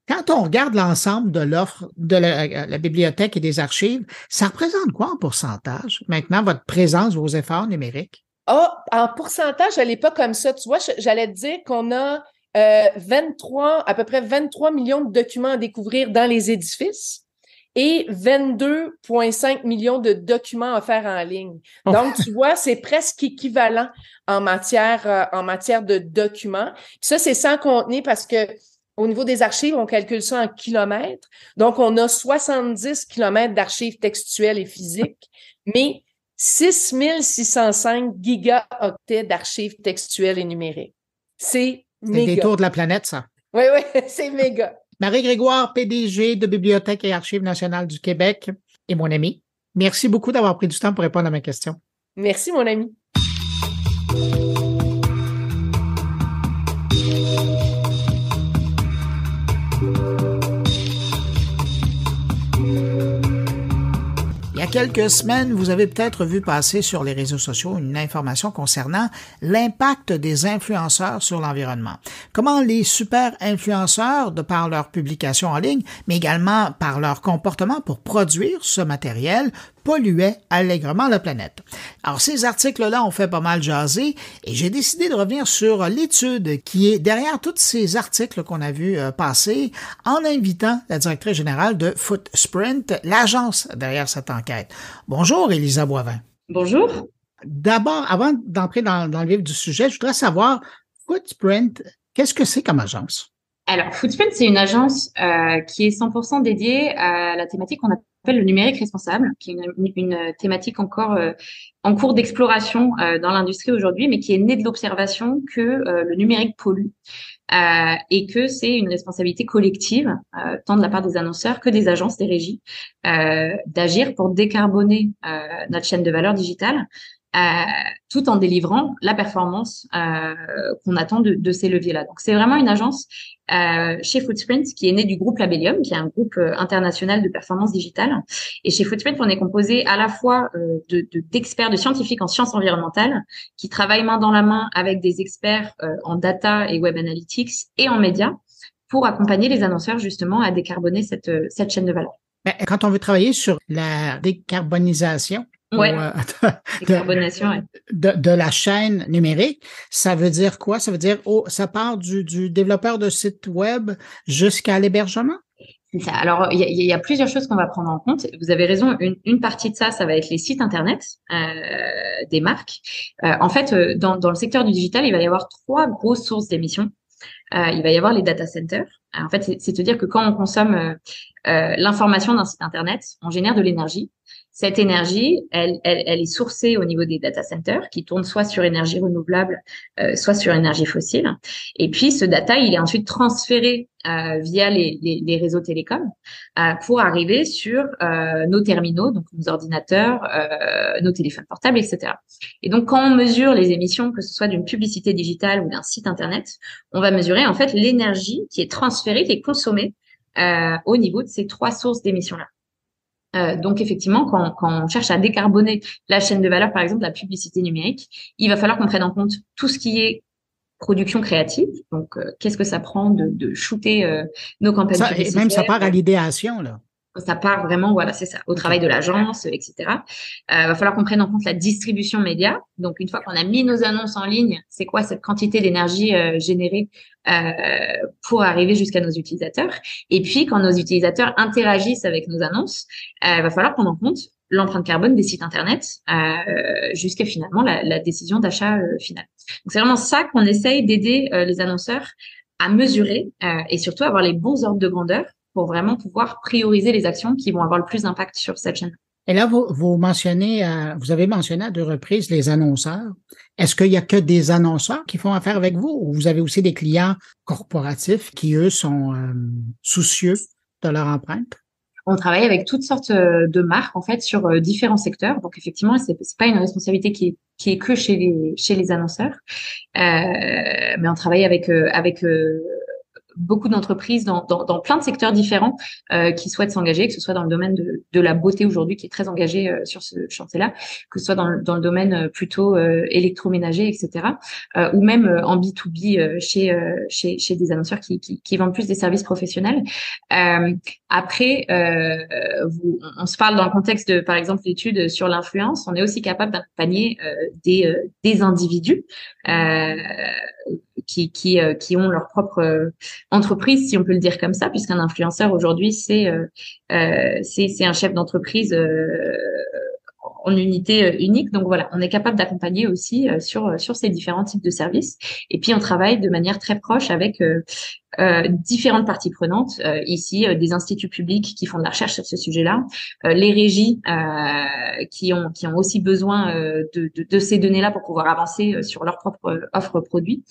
Quand on regarde l'ensemble de l'offre de la bibliothèque et des archives, ça représente quoi en pourcentage, maintenant, votre présence, vos efforts numériques? Ah, en pourcentage, je l'ai pas comme ça. Tu vois, j'allais te dire qu'on a à peu près 23 millions de documents à découvrir dans les édifices et 22,5 millions de documents offerts en ligne. Donc, tu vois, c'est presque équivalent en matière de documents. Puis ça, c'est sans contenir parce que au niveau des archives, on calcule ça en kilomètres. Donc, on a 70 kilomètres d'archives textuelles et physiques, mais 6605 gigaoctets d'archives textuelles et numériques. C'est méga. des tours de la planète, ça. Oui, c'est méga. Marie Grégoire, PDG de Bibliothèque et Archives nationales du Québec et mon ami. Merci beaucoup d'avoir pris du temps pour répondre à mes questions. Merci, mon ami. Il y a quelques semaines, vous avez peut-être vu passer sur les réseaux sociaux une information concernant l'impact des influenceurs sur l'environnement. Comment les super influenceurs, de par leurs publications en ligne, mais également par leur comportement pour produire ce matériel, polluaient allègrement la planète. Alors, ces articles-là ont fait pas mal jaser et j'ai décidé de revenir sur l'étude qui est derrière tous ces articles qu'on a vus passer en invitant la directrice générale de Footprint, l'agence derrière cette enquête. Bonjour, Élisa Boivin. Bonjour. D'abord, avant d'entrer dans le vif du sujet, je voudrais savoir, Footprint, qu'est-ce que c'est comme agence? Alors, Footprint, c'est une agence qui est 100% dédiée à la thématique qu'on appelle le numérique responsable, qui est une thématique encore en cours d'exploration dans l'industrie aujourd'hui, mais qui est née de l'observation que le numérique pollue et que c'est une responsabilité collective, tant de la part des annonceurs que des agences, des régies, d'agir pour décarboner notre chaîne de valeur digitale, tout en délivrant la performance qu'on attend de ces leviers-là. Donc, c'est vraiment une agence chez Footprint qui est née du groupe Labellium, qui est un groupe international de performance digitale. Et chez Footprint, on est composé à la fois d'experts, de scientifiques en sciences environnementales qui travaillent main dans la main avec des experts en data et web analytics et en médias pour accompagner les annonceurs justement à décarboner cette chaîne de valeur. Mais quand on veut travailler sur la décarbonisation, décarbonation, de la chaîne numérique, ça veut dire quoi? Ça veut dire, ça part du développeur de site web jusqu'à l'hébergement? C'est ça. Alors, il y a plusieurs choses qu'on va prendre en compte. Vous avez raison. Une partie de ça va être les sites internet des marques. En fait, dans le secteur du digital, il va y avoir 3 grosses sources d'émissions. Il va y avoir les data centers. En fait, c'est à dire que quand on consomme l'information d'un site internet, on génère de l'énergie. Cette énergie, elle est sourcée au niveau des data centers qui tournent soit sur énergie renouvelable, soit sur énergie fossile. Et puis, ce data, il est ensuite transféré via les réseaux télécoms pour arriver sur nos terminaux, donc nos ordinateurs, nos téléphones portables, etc. Et donc, quand on mesure les émissions, que ce soit d'une publicité digitale ou d'un site internet, on va mesurer en fait l'énergie qui est transférée, qui est consommée au niveau de ces 3 sources d'émissions-là. Donc effectivement, quand on cherche à décarboner la chaîne de valeur, par exemple la publicité numérique, il va falloir qu'on prenne en compte tout ce qui est production créative. Donc qu'est-ce que ça prend de shooter nos campagnes publicitaires. Et même ça part à l'idéation, là. Ça part vraiment, voilà, c'est ça, au travail de l'agence, etc. Va falloir qu'on prenne en compte la distribution média. Donc, une fois qu'on a mis nos annonces en ligne, c'est quoi cette quantité d'énergie générée pour arriver jusqu'à nos utilisateurs. Et puis, quand nos utilisateurs interagissent avec nos annonces, va falloir prendre en compte l'empreinte carbone des sites internet jusqu'à finalement la décision d'achat finale. Donc, c'est vraiment ça qu'on essaye d'aider les annonceurs à mesurer et surtout avoir les bons ordres de grandeur pour vraiment pouvoir prioriser les actions qui vont avoir le plus d'impact sur cette chaîne. Et là, vous avez mentionné à 2 reprises les annonceurs. Est-ce qu'il y a que des annonceurs qui font affaire avec vous ou vous avez aussi des clients corporatifs qui, eux, sont soucieux de leur empreinte? On travaille avec toutes sortes de marques, en fait, sur différents secteurs. Donc, effectivement, c'est pas une responsabilité qui est que chez les annonceurs. Mais on travaille avec beaucoup d'entreprises dans plein de secteurs différents qui souhaitent s'engager, que ce soit dans le domaine de la beauté aujourd'hui, qui est très engagé sur ce chantier-là, que ce soit dans le domaine plutôt électroménager, etc., ou même en B2B chez des annonceurs qui vendent plus des services professionnels. Après, on se parle dans le contexte de, par exemple, l'étude sur l'influence. On est aussi capable d'accompagner des individus qui ont leur propre entreprise, si on peut le dire comme ça, puisqu'un influenceur aujourd'hui c'est un chef d'entreprise en unité unique. Donc voilà, on est capable d'accompagner aussi sur ces différents types de services. Et puis on travaille de manière très proche avec différentes parties prenantes, ici des instituts publics qui font de la recherche sur ce sujet-là, les régies qui ont aussi besoin de ces données-là pour pouvoir avancer sur leur propre offre produit.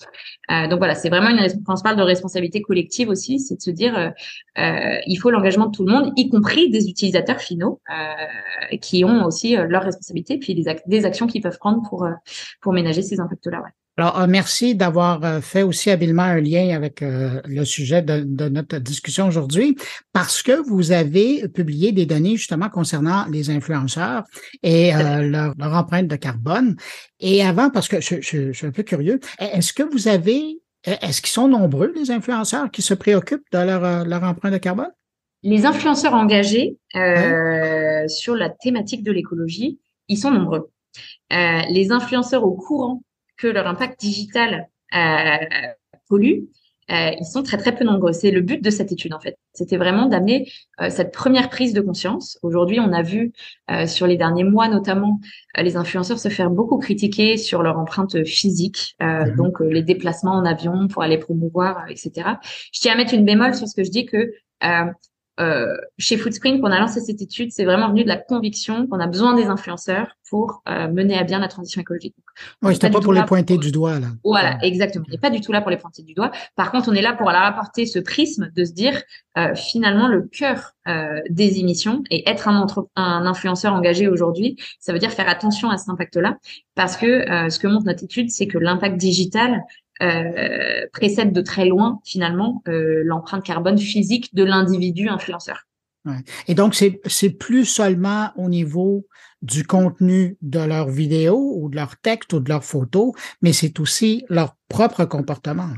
Donc voilà, c'est vraiment quand on se parle de responsabilité collective aussi, c'est de se dire il faut l'engagement de tout le monde, y compris des utilisateurs finaux qui ont aussi leur responsabilité, puis des actions qu'ils peuvent prendre pour ménager ces impacts-là. Ouais. Alors, merci d'avoir fait aussi habilement un lien avec le sujet de notre discussion aujourd'hui, parce que vous avez publié des données justement concernant les influenceurs et leur empreinte de carbone. Et avant, parce que je suis un peu curieux, est-ce qu'ils sont nombreux, les influenceurs qui se préoccupent de leur empreinte de carbone? Les influenceurs engagés sur la thématique de l'écologie, ils sont nombreux. Les influenceurs au courant que leur impact digital pollue, ils sont très très peu nombreux. C'est le but de cette étude en fait. C'était vraiment d'amener cette première prise de conscience. Aujourd'hui, on a vu sur les derniers mois notamment les influenceurs se faire beaucoup critiquer sur leur empreinte physique, donc les déplacements en avion pour aller promouvoir, etc. Je tiens à mettre une bémol sur ce que je dis que chez Foodspring, qu'on a lancé cette étude, c'est vraiment venu de la conviction qu'on a besoin des influenceurs pour mener à bien la transition écologique. Oui, c'était pas pour les pointer du doigt, là. Voilà, exactement. On n'est pas du tout là pour les pointer du doigt. Par contre, on est là pour leur apporter ce prisme de se dire, finalement, le cœur des émissions et être un influenceur engagé aujourd'hui, ça veut dire faire attention à cet impact-là, parce que ce que montre notre étude, c'est que l'impact digital précède de très loin finalement l'empreinte carbone physique de l'individu influenceur. Ouais. Et donc c'est plus seulement au niveau du contenu de leurs vidéos ou de leurs textes ou de leurs photos, mais c'est aussi leur propre comportement.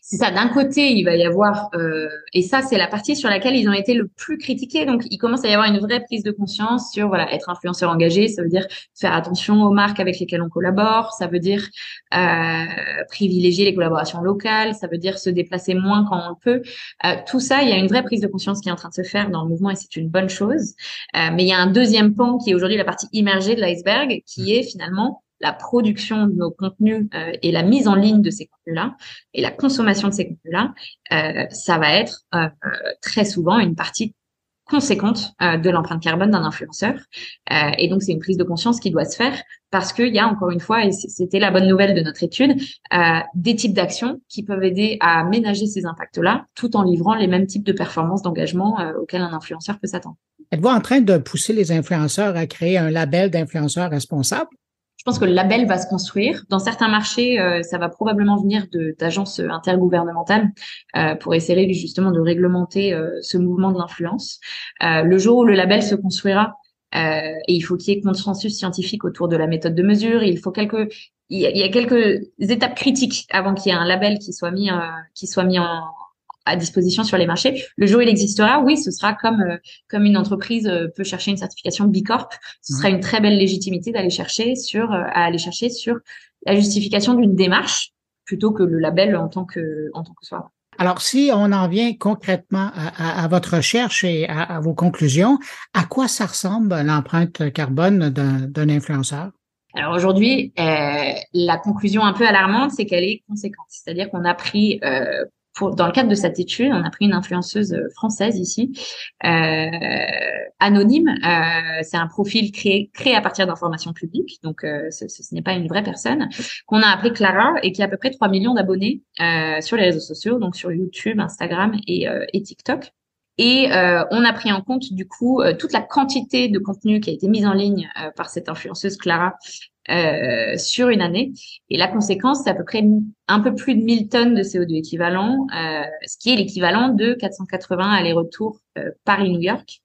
C'est ça. D'un côté, il va y avoir, et ça, c'est la partie sur laquelle ils ont été le plus critiqués. Donc, il commence à y avoir une vraie prise de conscience sur, voilà, être influenceur engagé. Ça veut dire faire attention aux marques avec lesquelles on collabore. Ça veut dire privilégier les collaborations locales. Ça veut dire se déplacer moins quand on le peut. Tout ça, il y a une vraie prise de conscience qui est en train de se faire dans le mouvement et c'est une bonne chose. Mais il y a un deuxième pan qui est aujourd'hui la partie immergée de l'iceberg, qui est finalement la production de nos contenus et la mise en ligne de ces contenus-là et la consommation de ces contenus-là, ça va être très souvent une partie conséquente de l'empreinte carbone d'un influenceur. Et donc, c'est une prise de conscience qui doit se faire parce qu'il y a, encore une fois, et c'était la bonne nouvelle de notre étude, des types d'actions qui peuvent aider à ménager ces impacts-là tout en livrant les mêmes types de performances d'engagement auxquelles un influenceur peut s'attendre. Êtes-vous en train de pousser les influenceurs à créer un label d'influenceurs responsables? Je pense que le label va se construire. Dans certains marchés, ça va probablement venir d'agences intergouvernementales pour essayer justement de réglementer ce mouvement de l'influence. Le jour où le label se construira, et il faut qu'il y ait consensus scientifique autour de la méthode de mesure, il y a quelques étapes critiques avant qu'il y ait un label qui soit mis à disposition sur les marchés. Le jour où il existera, oui, ce sera comme une entreprise peut chercher une certification B Corp. Ce sera une très belle légitimité d'aller chercher sur la justification d'une démarche plutôt que le label en tant que soi. Alors, si on en vient concrètement à votre recherche et à vos conclusions, à quoi ça ressemble l'empreinte carbone d'un influenceur? Alors aujourd'hui, la conclusion un peu alarmante, c'est qu'elle est conséquente. C'est-à-dire qu'on a pris dans le cadre de cette étude, on a pris une influenceuse française ici, anonyme. C'est un profil créé à partir d'informations publiques, donc ce n'est pas une vraie personne, qu'on a appelée Clara et qui a à peu près 3 millions d'abonnés sur les réseaux sociaux, donc sur YouTube, Instagram et TikTok. Et on a pris en compte du coup toute la quantité de contenu qui a été mise en ligne par cette influenceuse Clara sur une année. Et la conséquence, c'est à peu près un peu plus de 1000 tonnes de CO2 équivalent, ce qui est l'équivalent de 480 allers-retours Paris-New York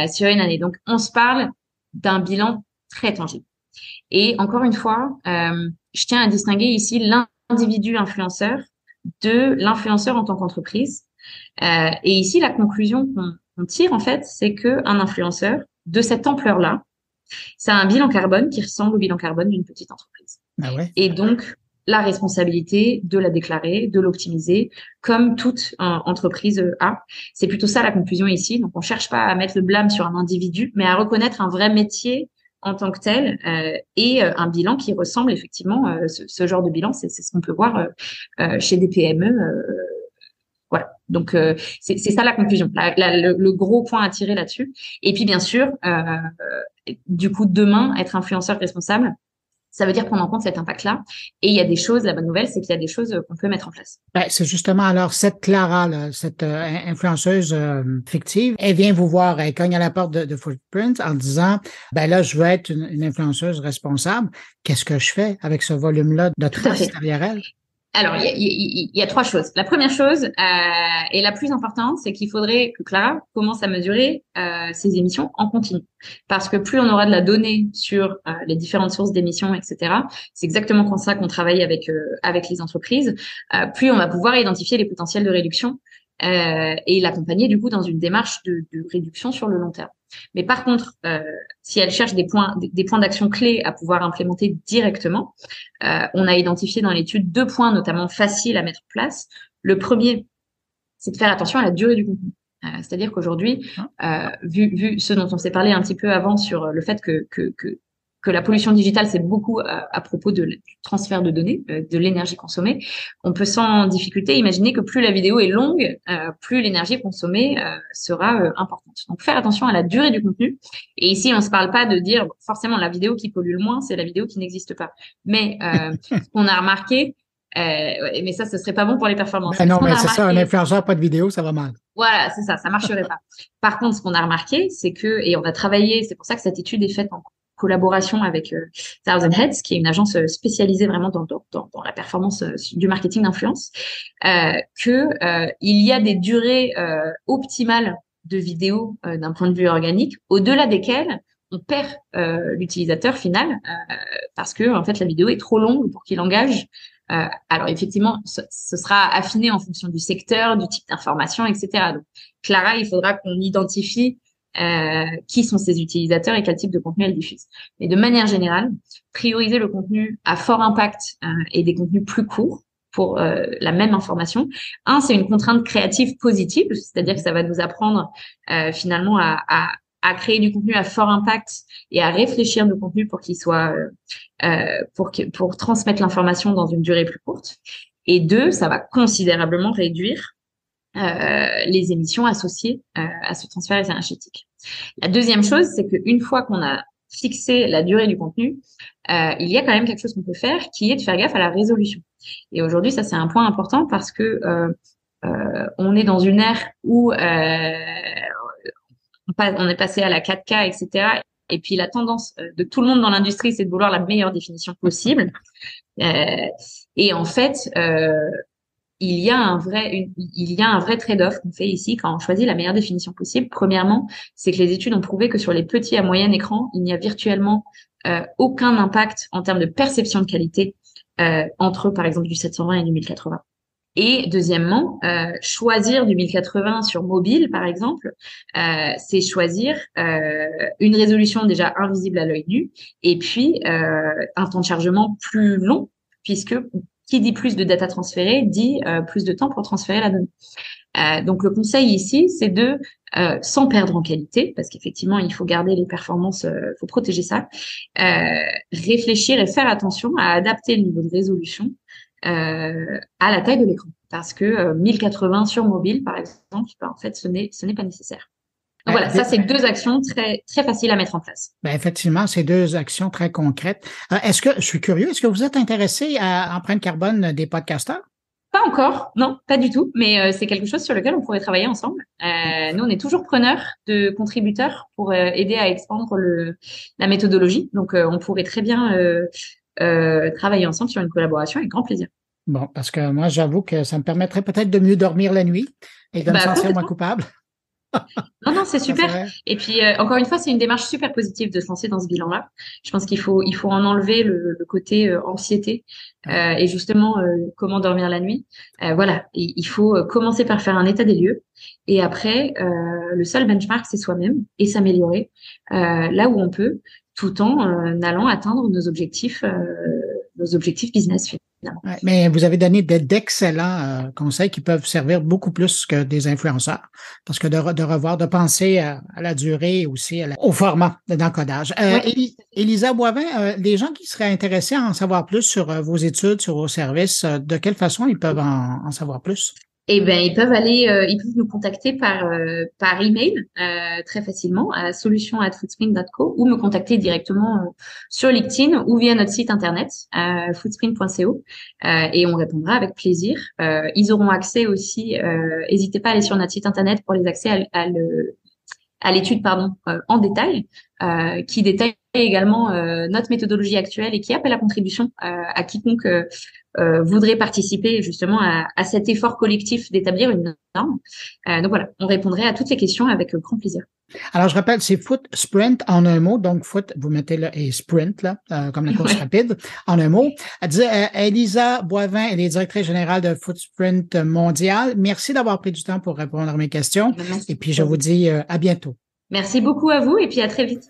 sur une année. Donc, on se parle d'un bilan très tangible. Et encore une fois, je tiens à distinguer ici l'individu influenceur de l'influenceur en tant qu'entreprise. Et ici, la conclusion qu'on tire, en fait, c'est qu'un influenceur de cette ampleur-là, ça a un bilan carbone qui ressemble au bilan carbone d'une petite entreprise. Ah ouais. Et donc, la responsabilité de la déclarer, de l'optimiser, comme toute entreprise a. C'est plutôt ça la conclusion ici. Donc, on cherche pas à mettre le blâme sur un individu, mais à reconnaître un vrai métier en tant que tel et un bilan qui ressemble effectivement, ce genre de bilan, c'est ce qu'on peut voir chez des PME. Voilà. Donc, c'est ça la conclusion, le gros point à tirer là-dessus. Et puis, bien sûr, du coup, demain, être influenceur responsable, ça veut dire prendre en compte cet impact-là. Et il y a des choses, la bonne nouvelle, c'est qu'il y a des choses qu'on peut mettre en place. Ben, c'est justement alors cette Clara, là, cette influenceuse fictive, elle vient vous voir, elle cogne à la porte de Footprint en disant, ben là, je veux être une influenceuse responsable. Qu'est-ce que je fais avec ce volume-là de traces derrière elle? Alors, il y a trois choses. La première chose, et la plus importante, c'est qu'il faudrait que Clara commence à mesurer ses émissions en continu. Parce que plus on aura de la donnée sur les différentes sources d'émissions, etc., c'est exactement comme ça qu'on travaille avec les entreprises, plus on va pouvoir identifier les potentiels de réduction et l'accompagner du coup dans une démarche de réduction sur le long terme. Mais par contre, si elle cherche des points d'action clés à pouvoir implémenter directement, on a identifié dans l'étude 2 points notamment faciles à mettre en place. Le premier, c'est de faire attention à la durée du contenu. C'est-à-dire qu'aujourd'hui, vu ce dont on s'est parlé un petit peu avant sur le fait que la pollution digitale, c'est beaucoup à propos du transfert de données, de l'énergie consommée. On peut sans difficulté imaginer que plus la vidéo est longue, plus l'énergie consommée sera importante. Donc, faire attention à la durée du contenu. Et ici, on ne se parle pas de dire forcément la vidéo qui pollue le moins, c'est la vidéo qui n'existe pas. Mais ce qu'on a remarqué, mais ça, ce serait pas bon pour les performances. Ben non, mais c'est ça, un influenceur, pas de vidéo, ça va mal. Voilà, c'est ça marcherait pas. Par contre, ce qu'on a remarqué, c'est que, et on a travaillé, c'est pour ça que cette étude est faite en collaboration avec Thousand Heads, qui est une agence spécialisée vraiment dans la performance du marketing d'influence, il y a des durées optimales de vidéos d'un point de vue organique, au-delà desquelles on perd l'utilisateur final parce que en fait la vidéo est trop longue pour qu'il engage. Alors effectivement, ce sera affiné en fonction du secteur, du type d'information, etc. Donc Clara, il faudra qu'on identifie qui sont ses utilisateurs et quel type de contenu elle diffuse. Mais de manière générale, prioriser le contenu à fort impact et des contenus plus courts pour la même information. C'est une contrainte créative positive, c'est-à-dire que ça va nous apprendre finalement à créer du contenu à fort impact et à réfléchir nos contenus pour qu'il soit pour transmettre l'information dans une durée plus courte. Et 2, ça va considérablement réduire les émissions associées à ce transfert énergétique. La deuxième chose, c'est qu'une fois qu'on a fixé la durée du contenu, il y a quand même quelque chose qu'on peut faire qui est de faire gaffe à la résolution. Et aujourd'hui, ça c'est un point important parce que on est dans une ère où on est passé à la 4K, etc. Et puis la tendance de tout le monde dans l'industrie, c'est de vouloir la meilleure définition possible. Et en fait, il y a un vrai trade-off qu'on fait ici quand on choisit la meilleure définition possible. Premièrement, c'est que les études ont prouvé que sur les petits à moyen écran, il n'y a virtuellement aucun impact en termes de perception de qualité entre, par exemple, du 720 et du 1080. Et deuxièmement, choisir du 1080 sur mobile, par exemple, c'est choisir une résolution déjà invisible à l'œil nu et puis un temps de chargement plus long, puisque qui dit plus de data transférée dit plus de temps pour transférer la donnée. Donc le conseil ici, c'est de, sans perdre en qualité, parce qu'effectivement il faut garder les performances, faut protéger ça, réfléchir et faire attention à adapter le niveau de résolution à la taille de l'écran, parce que 1080 sur mobile, par exemple, en fait, ce n'est pas nécessaire. Donc voilà, ça c'est 2 actions très très faciles à mettre en place. Ben effectivement, c'est 2 actions très concrètes. Je suis curieux, est-ce que vous êtes intéressé à l'empreinte carbone des podcasteurs? Pas encore, non, pas du tout, mais c'est quelque chose sur lequel on pourrait travailler ensemble. Nous, on est toujours preneurs de contributeurs pour aider à expandre la méthodologie. Donc, on pourrait très bien travailler ensemble sur une collaboration avec grand plaisir. Bon, parce que moi, j'avoue que ça me permettrait peut-être de mieux dormir la nuit et de me sentir moins coupable. Non, c'est super. Et puis, encore une fois, c'est une démarche super positive de se lancer dans ce bilan-là. Je pense qu'il faut en enlever le côté anxiété et justement comment dormir la nuit. Voilà, il faut commencer par faire un état des lieux et après, le seul benchmark, c'est soi-même et s'améliorer là où on peut, tout en allant atteindre nos objectifs business finalement. Ouais, mais vous avez donné d'excellents conseils qui peuvent servir beaucoup plus que des influenceurs, parce que de revoir, de penser à la durée et aussi au format d'encodage. Elisa Boivin, les gens qui seraient intéressés à en savoir plus sur vos études, sur vos services, de quelle façon ils peuvent en savoir plus? Eh ben, ils peuvent nous contacter par email très facilement à solutions@foodsprint.co ou me contacter directement sur LinkedIn ou via notre site internet foodsprint.co et on répondra avec plaisir. Ils auront accès aussi. N'hésitez pas à aller sur notre site internet pour les accès à l'étude en détail qui détaille également notre méthodologie actuelle et qui appelle à contribution à quiconque voudrait participer justement à cet effort collectif d'établir une norme. Donc voilà, on répondrait à toutes les questions avec grand plaisir. Alors, je rappelle, c'est Foot Sprint en un mot. Donc, Foot, vous mettez là, et Sprint, là, comme la course rapide, en un mot. Elle disait, Elisa Boivin, elle est directrice générale de Foot Sprint mondial. Merci d'avoir pris du temps pour répondre à mes questions. Merci. Et puis, je vous dis à bientôt. Merci beaucoup à vous et puis à très vite.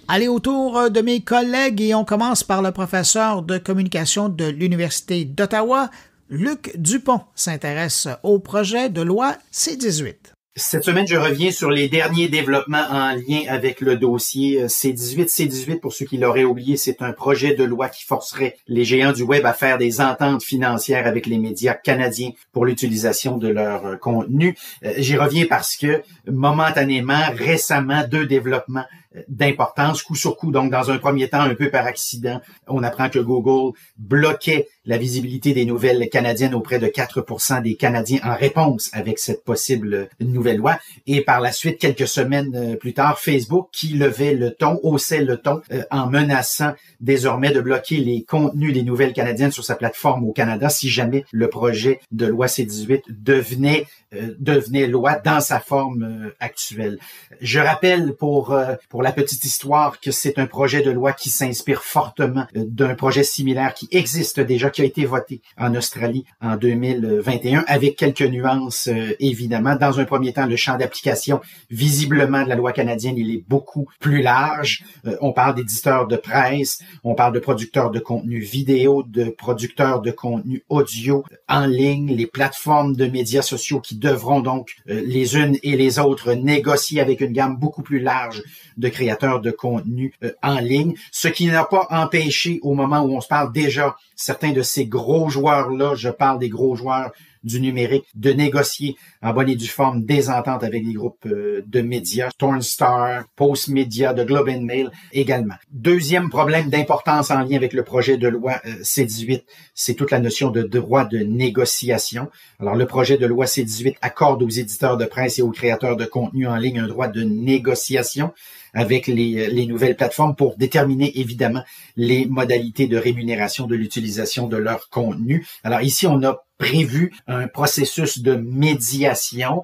Allez, autour de mes collègues et on commence par le professeur de communication de l'Université d'Ottawa. Luc Dupont s'intéresse au projet de loi C-18. Cette semaine, je reviens sur les derniers développements en lien avec le dossier C-18. C-18, pour ceux qui l'auraient oublié, c'est un projet de loi qui forcerait les géants du web à faire des ententes financières avec les médias canadiens pour l'utilisation de leur contenu. J'y reviens parce que, momentanément, récemment, 2 développements d'importance, coup sur coup. Donc, dans un premier temps, un peu par accident, on apprend que Google bloquait la visibilité des nouvelles canadiennes auprès de 4% des Canadiens en réponse avec cette possible nouvelle loi. Et par la suite, quelques semaines plus tard, Facebook qui levait le ton, haussait le ton en menaçant désormais de bloquer les contenus des nouvelles canadiennes sur sa plateforme au Canada si jamais le projet de loi C-18 devenait loi dans sa forme actuelle. Je rappelle pour la petite histoire que c'est un projet de loi qui s'inspire fortement d'un projet similaire qui existe déjà, qui a été voté en Australie en 2021 avec quelques nuances évidemment. Dans un premier temps, le champ d'application visiblement de la loi canadienne, il est beaucoup plus large. On parle d'éditeurs de presse, on parle de producteurs de contenu vidéo, de producteurs de contenu audio en ligne, les plateformes de médias sociaux qui devront donc les unes et les autres négocier avec une gamme beaucoup plus large de créateurs de contenu en ligne, ce qui n'a pas empêché au moment où on se parle déjà certains de ces gros joueurs-là, je parle des gros joueurs du numérique, de négocier en bonne et due forme des ententes avec des groupes de médias, Tornstar, Postmedia, de Globe and Mail également. Deuxième problème d'importance en lien avec le projet de loi C-18, c'est toute la notion de droit de négociation. Alors, le projet de loi C-18 accorde aux éditeurs de presse et aux créateurs de contenu en ligne un droit de négociation avec les nouvelles plateformes pour déterminer évidemment les modalités de rémunération de l'utilisation de leur contenu. Alors ici, on a prévu un processus de médiation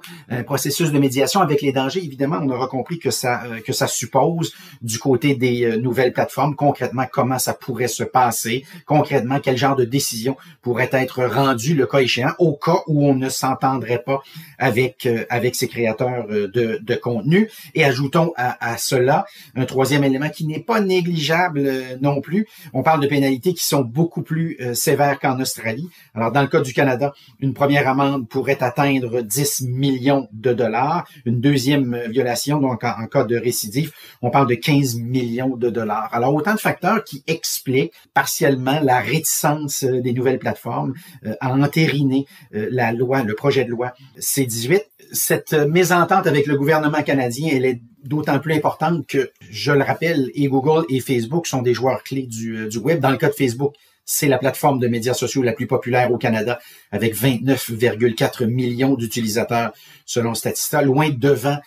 avec les dangers. Évidemment, on aura compris que ça suppose du côté des nouvelles plateformes, concrètement, comment ça pourrait se passer, concrètement, quel genre de décision pourrait être rendue, le cas échéant, au cas où on ne s'entendrait pas avec ces créateurs de contenu. Et ajoutons à cela un troisième élément qui n'est pas négligeable non plus. On parle de pénalités qui sont beaucoup plus sévères qu'en Australie. Alors, dans le cas du Canada, Canada, une première amende pourrait atteindre 10 millions de dollars. Une deuxième violation, donc en cas de récidive, on parle de 15 millions de dollars. Alors, autant de facteurs qui expliquent partiellement la réticence des nouvelles plateformes à entériner la loi, le projet de loi C-18. Cette mésentente avec le gouvernement canadien, elle est d'autant plus importante que, je le rappelle, et Google et Facebook sont des joueurs clés du web. Dans le cas de Facebook, c'est la plateforme de médias sociaux la plus populaire au Canada, avec 29,4 millions d'utilisateurs selon Statista, loin devant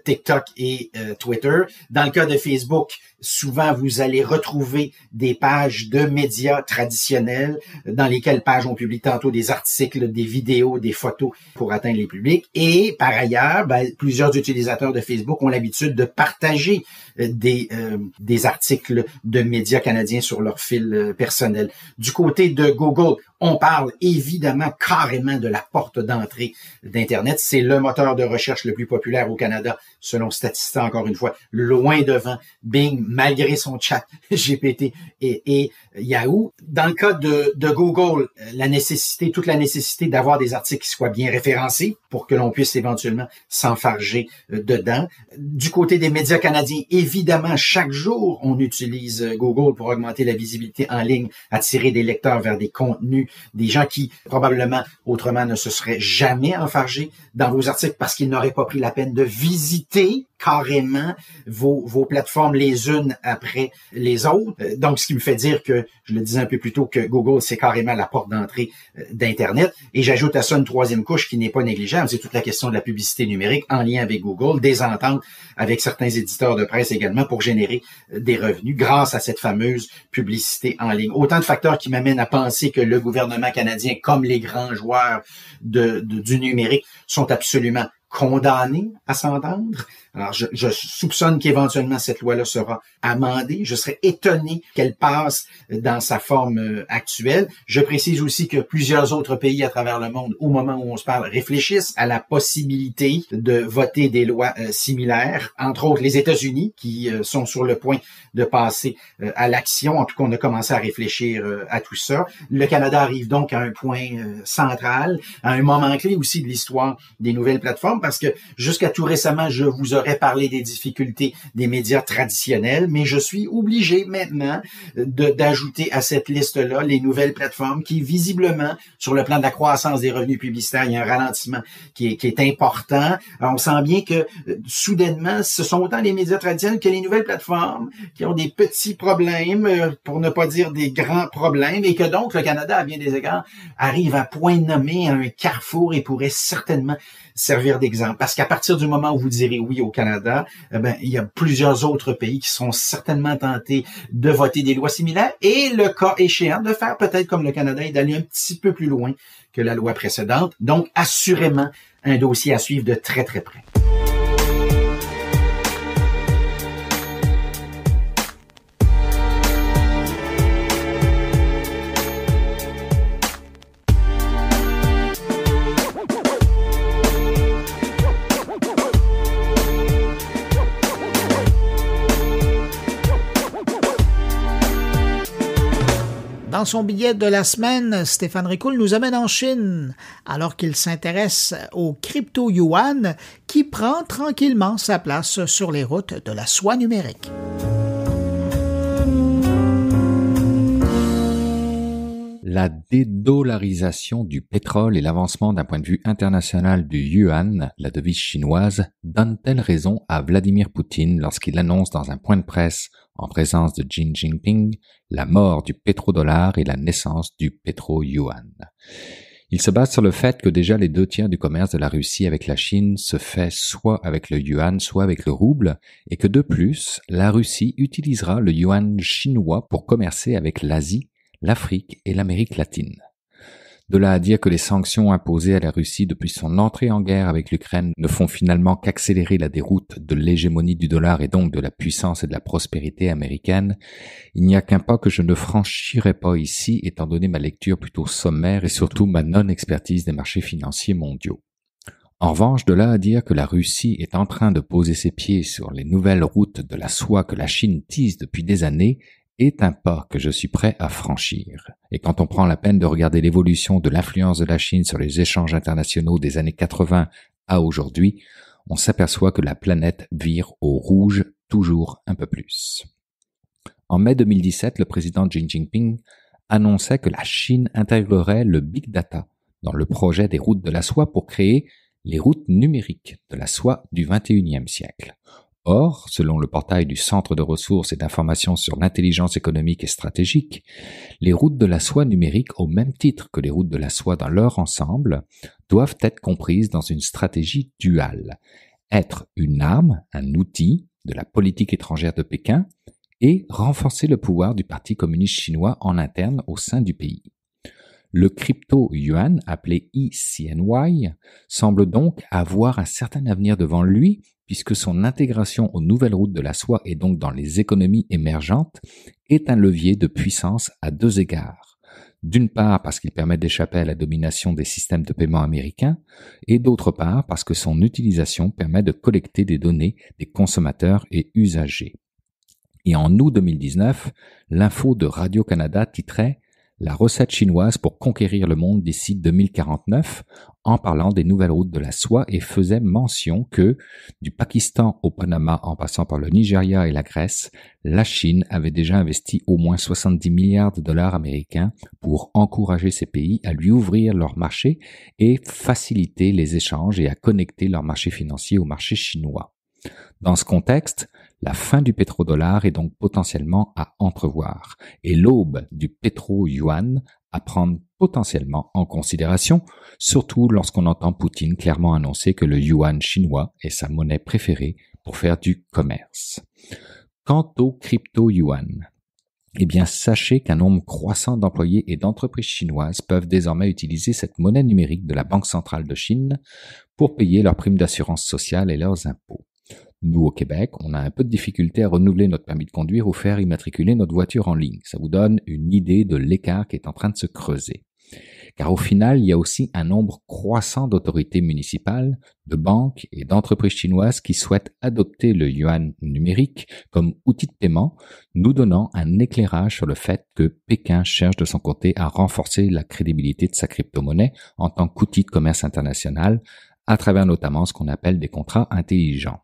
TikTok et Twitter. Dans le cas de Facebook, souvent vous allez retrouver des pages de médias traditionnels dans lesquelles pages on publie tantôt des articles, des vidéos, des photos pour atteindre les publics. Et par ailleurs, plusieurs utilisateurs de Facebook ont l'habitude de partager des articles de médias canadiens sur leur fil personnel. Du côté de Google, on parle évidemment carrément de la porte d'entrée d'Internet. C'est le moteur de recherche le plus populaire au Canada, selon Statista, encore une fois, loin devant Bing, malgré son chat GPT et Yahoo. Dans le cas de Google, toute la nécessité d'avoir des articles qui soient bien référencés pour que l'on puisse éventuellement s'enfarger dedans. Du côté des médias canadiens, évidemment, chaque jour, on utilise Google pour augmenter la visibilité en ligne, attirer des lecteurs vers des contenus, des gens qui, probablement, autrement, ne se seraient jamais enfargés dans vos articles parce qu'ils n'auraient pas pris la peine de visiter carrément vos plateformes les unes après les autres. Donc, ce qui me fait dire que, je le disais un peu plus tôt, que Google, c'est carrément la porte d'entrée d'Internet. Et j'ajoute à ça une troisième couche qui n'est pas négligeable, c'est toute la question de la publicité numérique en lien avec Google, des ententes avec certains éditeurs de presse également pour générer des revenus grâce à cette fameuse publicité en ligne. Autant de facteurs qui m'amènent à penser que le gouvernement canadien, comme les grands joueurs du numérique, sont absolument condamnés à s'entendre. Alors, je soupçonne qu'éventuellement cette loi-là sera amendée. Je serais étonné qu'elle passe dans sa forme actuelle. Je précise aussi que plusieurs autres pays à travers le monde, au moment où on se parle, réfléchissent à la possibilité de voter des lois similaires. Entre autres, les États-Unis, qui sont sur le point de passer à l'action. En tout cas, on a commencé à réfléchir à tout ça. Le Canada arrive donc à un point central, à un moment clé aussi de l'histoire des nouvelles plateformes, parce que jusqu'à tout récemment, je vous aurais parlé des difficultés des médias traditionnels, mais je suis obligé maintenant d'ajouter à cette liste-là les nouvelles plateformes qui, visiblement, sur le plan de la croissance des revenus publicitaires, il y a un ralentissement qui est important. Alors, on sent bien que, soudainement, ce sont autant les médias traditionnels que les nouvelles plateformes qui ont des petits problèmes, pour ne pas dire des grands problèmes, et que donc le Canada, à bien des égards, arrive à point nommé à un carrefour et pourrait certainement servir d'exemple. Parce qu'à partir du moment où vous direz oui au Canada, il y a plusieurs autres pays qui seront certainement tentés de voter des lois similaires et le cas échéant de faire peut-être comme le Canada et d'aller un petit peu plus loin que la loi précédente. Donc, assurément, un dossier à suivre de très, très près. Dans son billet de la semaine, Stéphane Ricoul nous amène en Chine, alors qu'il s'intéresse au crypto-yuan qui prend tranquillement sa place sur les routes de la soie numérique. La dédollarisation du pétrole et l'avancement d'un point de vue international du yuan, la devise chinoise, donnent-elles raison à Vladimir Poutine lorsqu'il annonce dans un point de presse, en présence de Xi Jinping, la mort du pétrodollar et la naissance du pétro-yuan? Il se base sur le fait que déjà les 2/3 du commerce de la Russie avec la Chine se fait soit avec le yuan, soit avec le rouble, et que de plus, la Russie utilisera le yuan chinois pour commercer avec l'Asie, l'Afrique et l'Amérique latine. De là à dire que les sanctions imposées à la Russie depuis son entrée en guerre avec l'Ukraine ne font finalement qu'accélérer la déroute de l'hégémonie du dollar et donc de la puissance et de la prospérité américaine, il n'y a qu'un pas que je ne franchirai pas ici étant donné ma lecture plutôt sommaire et surtout ma non-expertise des marchés financiers mondiaux. En revanche, de là à dire que la Russie est en train de poser ses pieds sur les nouvelles routes de la soie que la Chine tisse depuis des années est un pas que je suis prêt à franchir. Et quand on prend la peine de regarder l'évolution de l'influence de la Chine sur les échanges internationaux des années 80 à aujourd'hui, on s'aperçoit que la planète vire au rouge toujours un peu plus. En mai 2017, le président Xi Jinping annonçait que la Chine intégrerait le Big Data dans le projet des routes de la soie pour créer les routes numériques de la soie du XXIe siècle. Or, selon le portail du Centre de ressources et d'information sur l'intelligence économique et stratégique, les routes de la soie numérique, au même titre que les routes de la soie dans leur ensemble, doivent être comprises dans une stratégie duale, être une arme, un outil de la politique étrangère de Pékin et renforcer le pouvoir du Parti communiste chinois en interne au sein du pays. Le crypto-yuan, appelé eCNY, semble donc avoir un certain avenir devant lui, puisque son intégration aux nouvelles routes de la soie et donc dans les économies émergentes est un levier de puissance à deux égards. D'une part parce qu'il permet d'échapper à la domination des systèmes de paiement américains, et d'autre part parce que son utilisation permet de collecter des données des consommateurs et usagers. Et en août 2019, l'info de Radio-Canada titrait « La recette chinoise pour conquérir le monde d'ici 2049 » en parlant des nouvelles routes de la soie et faisait mention que, du Pakistan au Panama en passant par le Nigeria et la Grèce, la Chine avait déjà investi au moins 70 milliards de dollars américains pour encourager ces pays à lui ouvrir leur marché et faciliter les échanges et à connecter leur marché financier au marché chinois. Dans ce contexte, la fin du pétrodollar est donc potentiellement à entrevoir et l'aube du pétro-yuan à prendre potentiellement en considération, surtout lorsqu'on entend Poutine clairement annoncer que le yuan chinois est sa monnaie préférée pour faire du commerce. Quant au crypto-yuan, eh bien, sachez qu'un nombre croissant d'employés et d'entreprises chinoises peuvent désormais utiliser cette monnaie numérique de la Banque centrale de Chine pour payer leurs primes d'assurance sociale et leurs impôts. Nous, au Québec, on a un peu de difficulté à renouveler notre permis de conduire ou faire immatriculer notre voiture en ligne. Ça vous donne une idée de l'écart qui est en train de se creuser. Car au final, il y a aussi un nombre croissant d'autorités municipales, de banques et d'entreprises chinoises qui souhaitent adopter le yuan numérique comme outil de paiement, nous donnant un éclairage sur le fait que Pékin cherche de son côté à renforcer la crédibilité de sa crypto-monnaie en tant qu'outil de commerce international, à travers notamment ce qu'on appelle des contrats intelligents.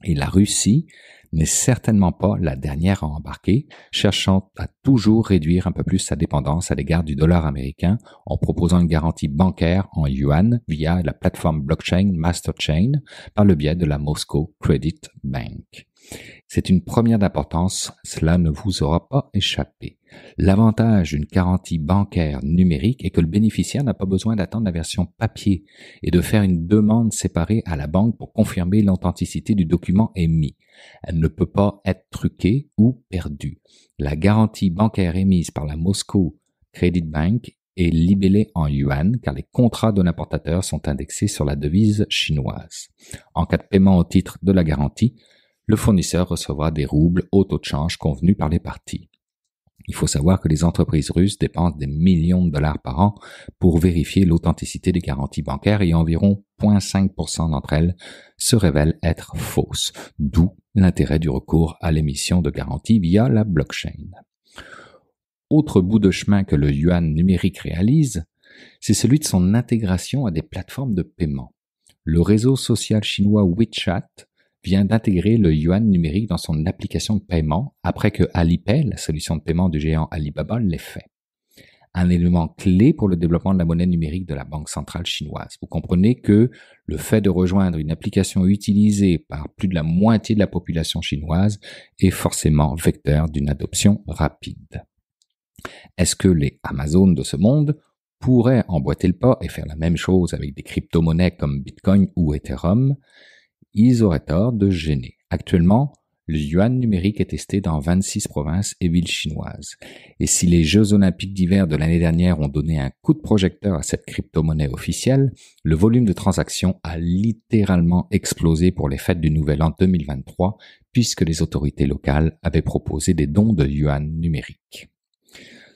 Et la Russie n'est certainement pas la dernière à embarquer, cherchant à toujours réduire un peu plus sa dépendance à l'égard du dollar américain en proposant une garantie bancaire en yuan via la plateforme blockchain MasterChain par le biais de la Moscow Credit Bank. C'est une première d'importance, cela ne vous aura pas échappé. L'avantage d'une garantie bancaire numérique est que le bénéficiaire n'a pas besoin d'attendre la version papier et de faire une demande séparée à la banque pour confirmer l'authenticité du document émis. Elle ne peut pas être truquée ou perdue. La garantie bancaire émise par la Moscow Credit Bank est libellée en yuan car les contrats de l'importateur sont indexés sur la devise chinoise. En cas de paiement au titre de la garantie, le fournisseur recevra des roubles au taux de change convenu par les parties. Il faut savoir que les entreprises russes dépensent des millions de dollars par an pour vérifier l'authenticité des garanties bancaires et environ 0,5% d'entre elles se révèlent être fausses, d'où l'intérêt du recours à l'émission de garanties via la blockchain. Autre bout de chemin que le yuan numérique réalise, c'est celui de son intégration à des plateformes de paiement. Le réseau social chinois WeChat vient d'intégrer le yuan numérique dans son application de paiement après que Alipay, la solution de paiement du géant Alibaba, l'ait fait. Un élément clé pour le développement de la monnaie numérique de la Banque centrale chinoise. Vous comprenez que le fait de rejoindre une application utilisée par plus de la moitié de la population chinoise est forcément vecteur d'une adoption rapide. Est-ce que les Amazones de ce monde pourraient emboîter le pas et faire la même chose avec des crypto-monnaies comme Bitcoin ou Ethereum? Ils auraient tort de gêner. Actuellement, le yuan numérique est testé dans 26 provinces et villes chinoises. Et si les Jeux olympiques d'hiver de l'année dernière ont donné un coup de projecteur à cette crypto-monnaie officielle, le volume de transactions a littéralement explosé pour les fêtes du Nouvel An 2023, puisque les autorités locales avaient proposé des dons de yuan numérique.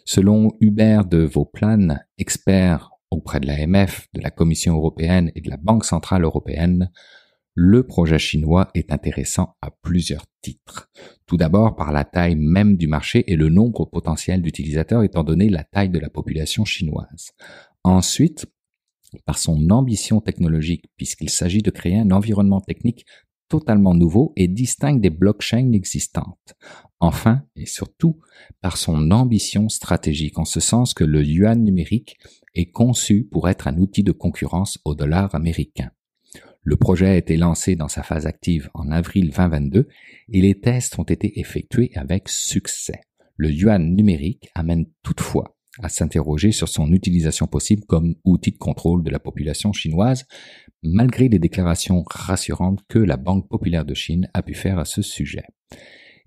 Selon Hubert de Vauplan, expert auprès de l'AMF, de la Commission européenne et de la Banque centrale européenne, Le projet chinois est intéressant à plusieurs titres. Tout d'abord par la taille même du marché et le nombre potentiel d'utilisateurs étant donné la taille de la population chinoise. Ensuite, par son ambition technologique puisqu'il s'agit de créer un environnement technique totalement nouveau et distinct des blockchains existantes. Enfin, et surtout, par son ambition stratégique, en ce sens que le yuan numérique est conçu pour être un outil de concurrence au dollar américain. Le projet a été lancé dans sa phase active en avril 2022 et les tests ont été effectués avec succès. Le yuan numérique amène toutefois à s'interroger sur son utilisation possible comme outil de contrôle de la population chinoise, malgré les déclarations rassurantes que la Banque populaire de Chine a pu faire à ce sujet.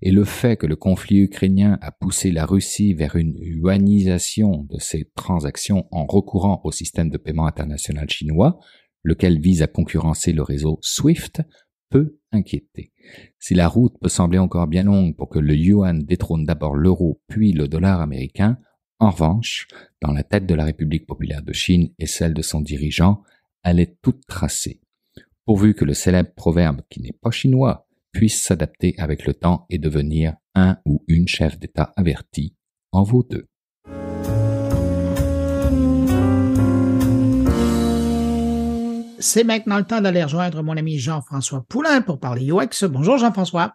Et le fait que le conflit ukrainien a poussé la Russie vers une yuanisation de ses transactions en recourant au système de paiement international chinois, lequel vise à concurrencer le réseau SWIFT, peut inquiéter. Si la route peut sembler encore bien longue pour que le yuan détrône d'abord l'euro puis le dollar américain, en revanche, dans la tête de la République populaire de Chine et celle de son dirigeant, elle est toute tracée. Pourvu que le célèbre proverbe qui n'est pas chinois puisse s'adapter avec le temps et devenir un ou une chef d'État averti, en vaut deux. C'est maintenant le temps d'aller rejoindre mon ami Jean-François Poulain pour parler UX. Bonjour Jean-François.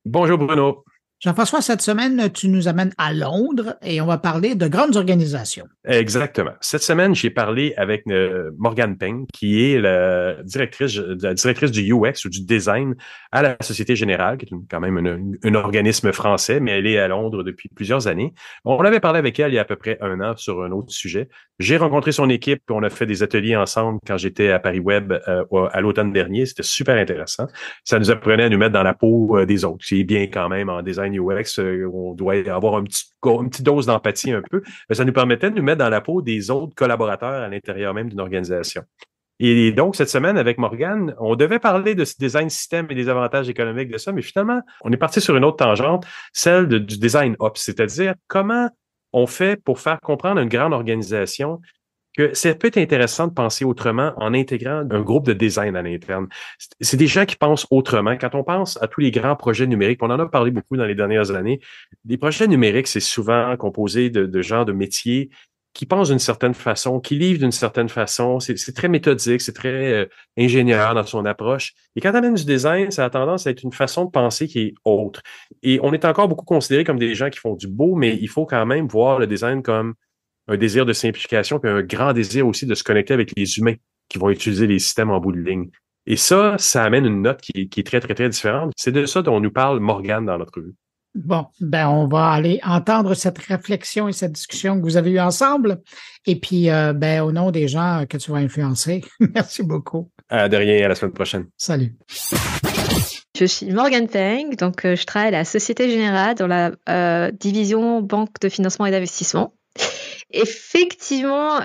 Bonjour Bruno. Jean-François, cette semaine, tu nous amènes à Londres et on va parler de grandes organisations. Exactement. Cette semaine, j'ai parlé avec Morgane Peng, qui est la directrice du UX ou du design à la Société Générale, qui est quand même un organisme français, mais elle est à Londres depuis plusieurs années. On avait parlé avec elle il y a à peu près un an sur un autre sujet. J'ai rencontré son équipe, puis on a fait des ateliers ensemble quand j'étais à Paris Web à l'automne dernier. C'était super intéressant. Ça nous apprenait à nous mettre dans la peau des autres. C'est bien quand même en design UX, on doit avoir une petite dose d'empathie un peu, mais ça nous permettait de nous mettre dans la peau des autres collaborateurs à l'intérieur même d'une organisation. Et donc, cette semaine, avec Morgane, on devait parler de ce design système et des avantages économiques de ça, mais finalement, on est parti sur une autre tangente, celle du design ops, c'est-à-dire comment on fait pour faire comprendre à une grande organisation que ça peut être intéressant de penser autrement en intégrant un groupe de design à l'interne. C'est des gens qui pensent autrement. Quand on pense à tous les grands projets numériques, on en a parlé beaucoup dans les dernières années, les projets numériques, c'est souvent composé de gens de métiers qui pensent d'une certaine façon, qui livrent d'une certaine façon. C'est très méthodique, c'est très ingénieur dans son approche. Et quand on amène du design, ça a tendance à être une façon de penser qui est autre. Et on est encore beaucoup considérés comme des gens qui font du beau, mais il faut quand même voir le design comme un désir de simplification, puis un grand désir aussi de se connecter avec les humains qui vont utiliser les systèmes en bout de ligne. Et ça amène une note qui est très, très, très différente. C'est de ça dont nous parle Morgane dans notre revue. Bon, on va aller entendre cette réflexion et cette discussion que vous avez eue ensemble. Et puis, au nom des gens que tu vas influencer, merci beaucoup. De rien, à la semaine prochaine. Salut. Je suis Morgane Peng, donc je travaille à la Société Générale dans la division banque de financement et d'investissement. Effectivement,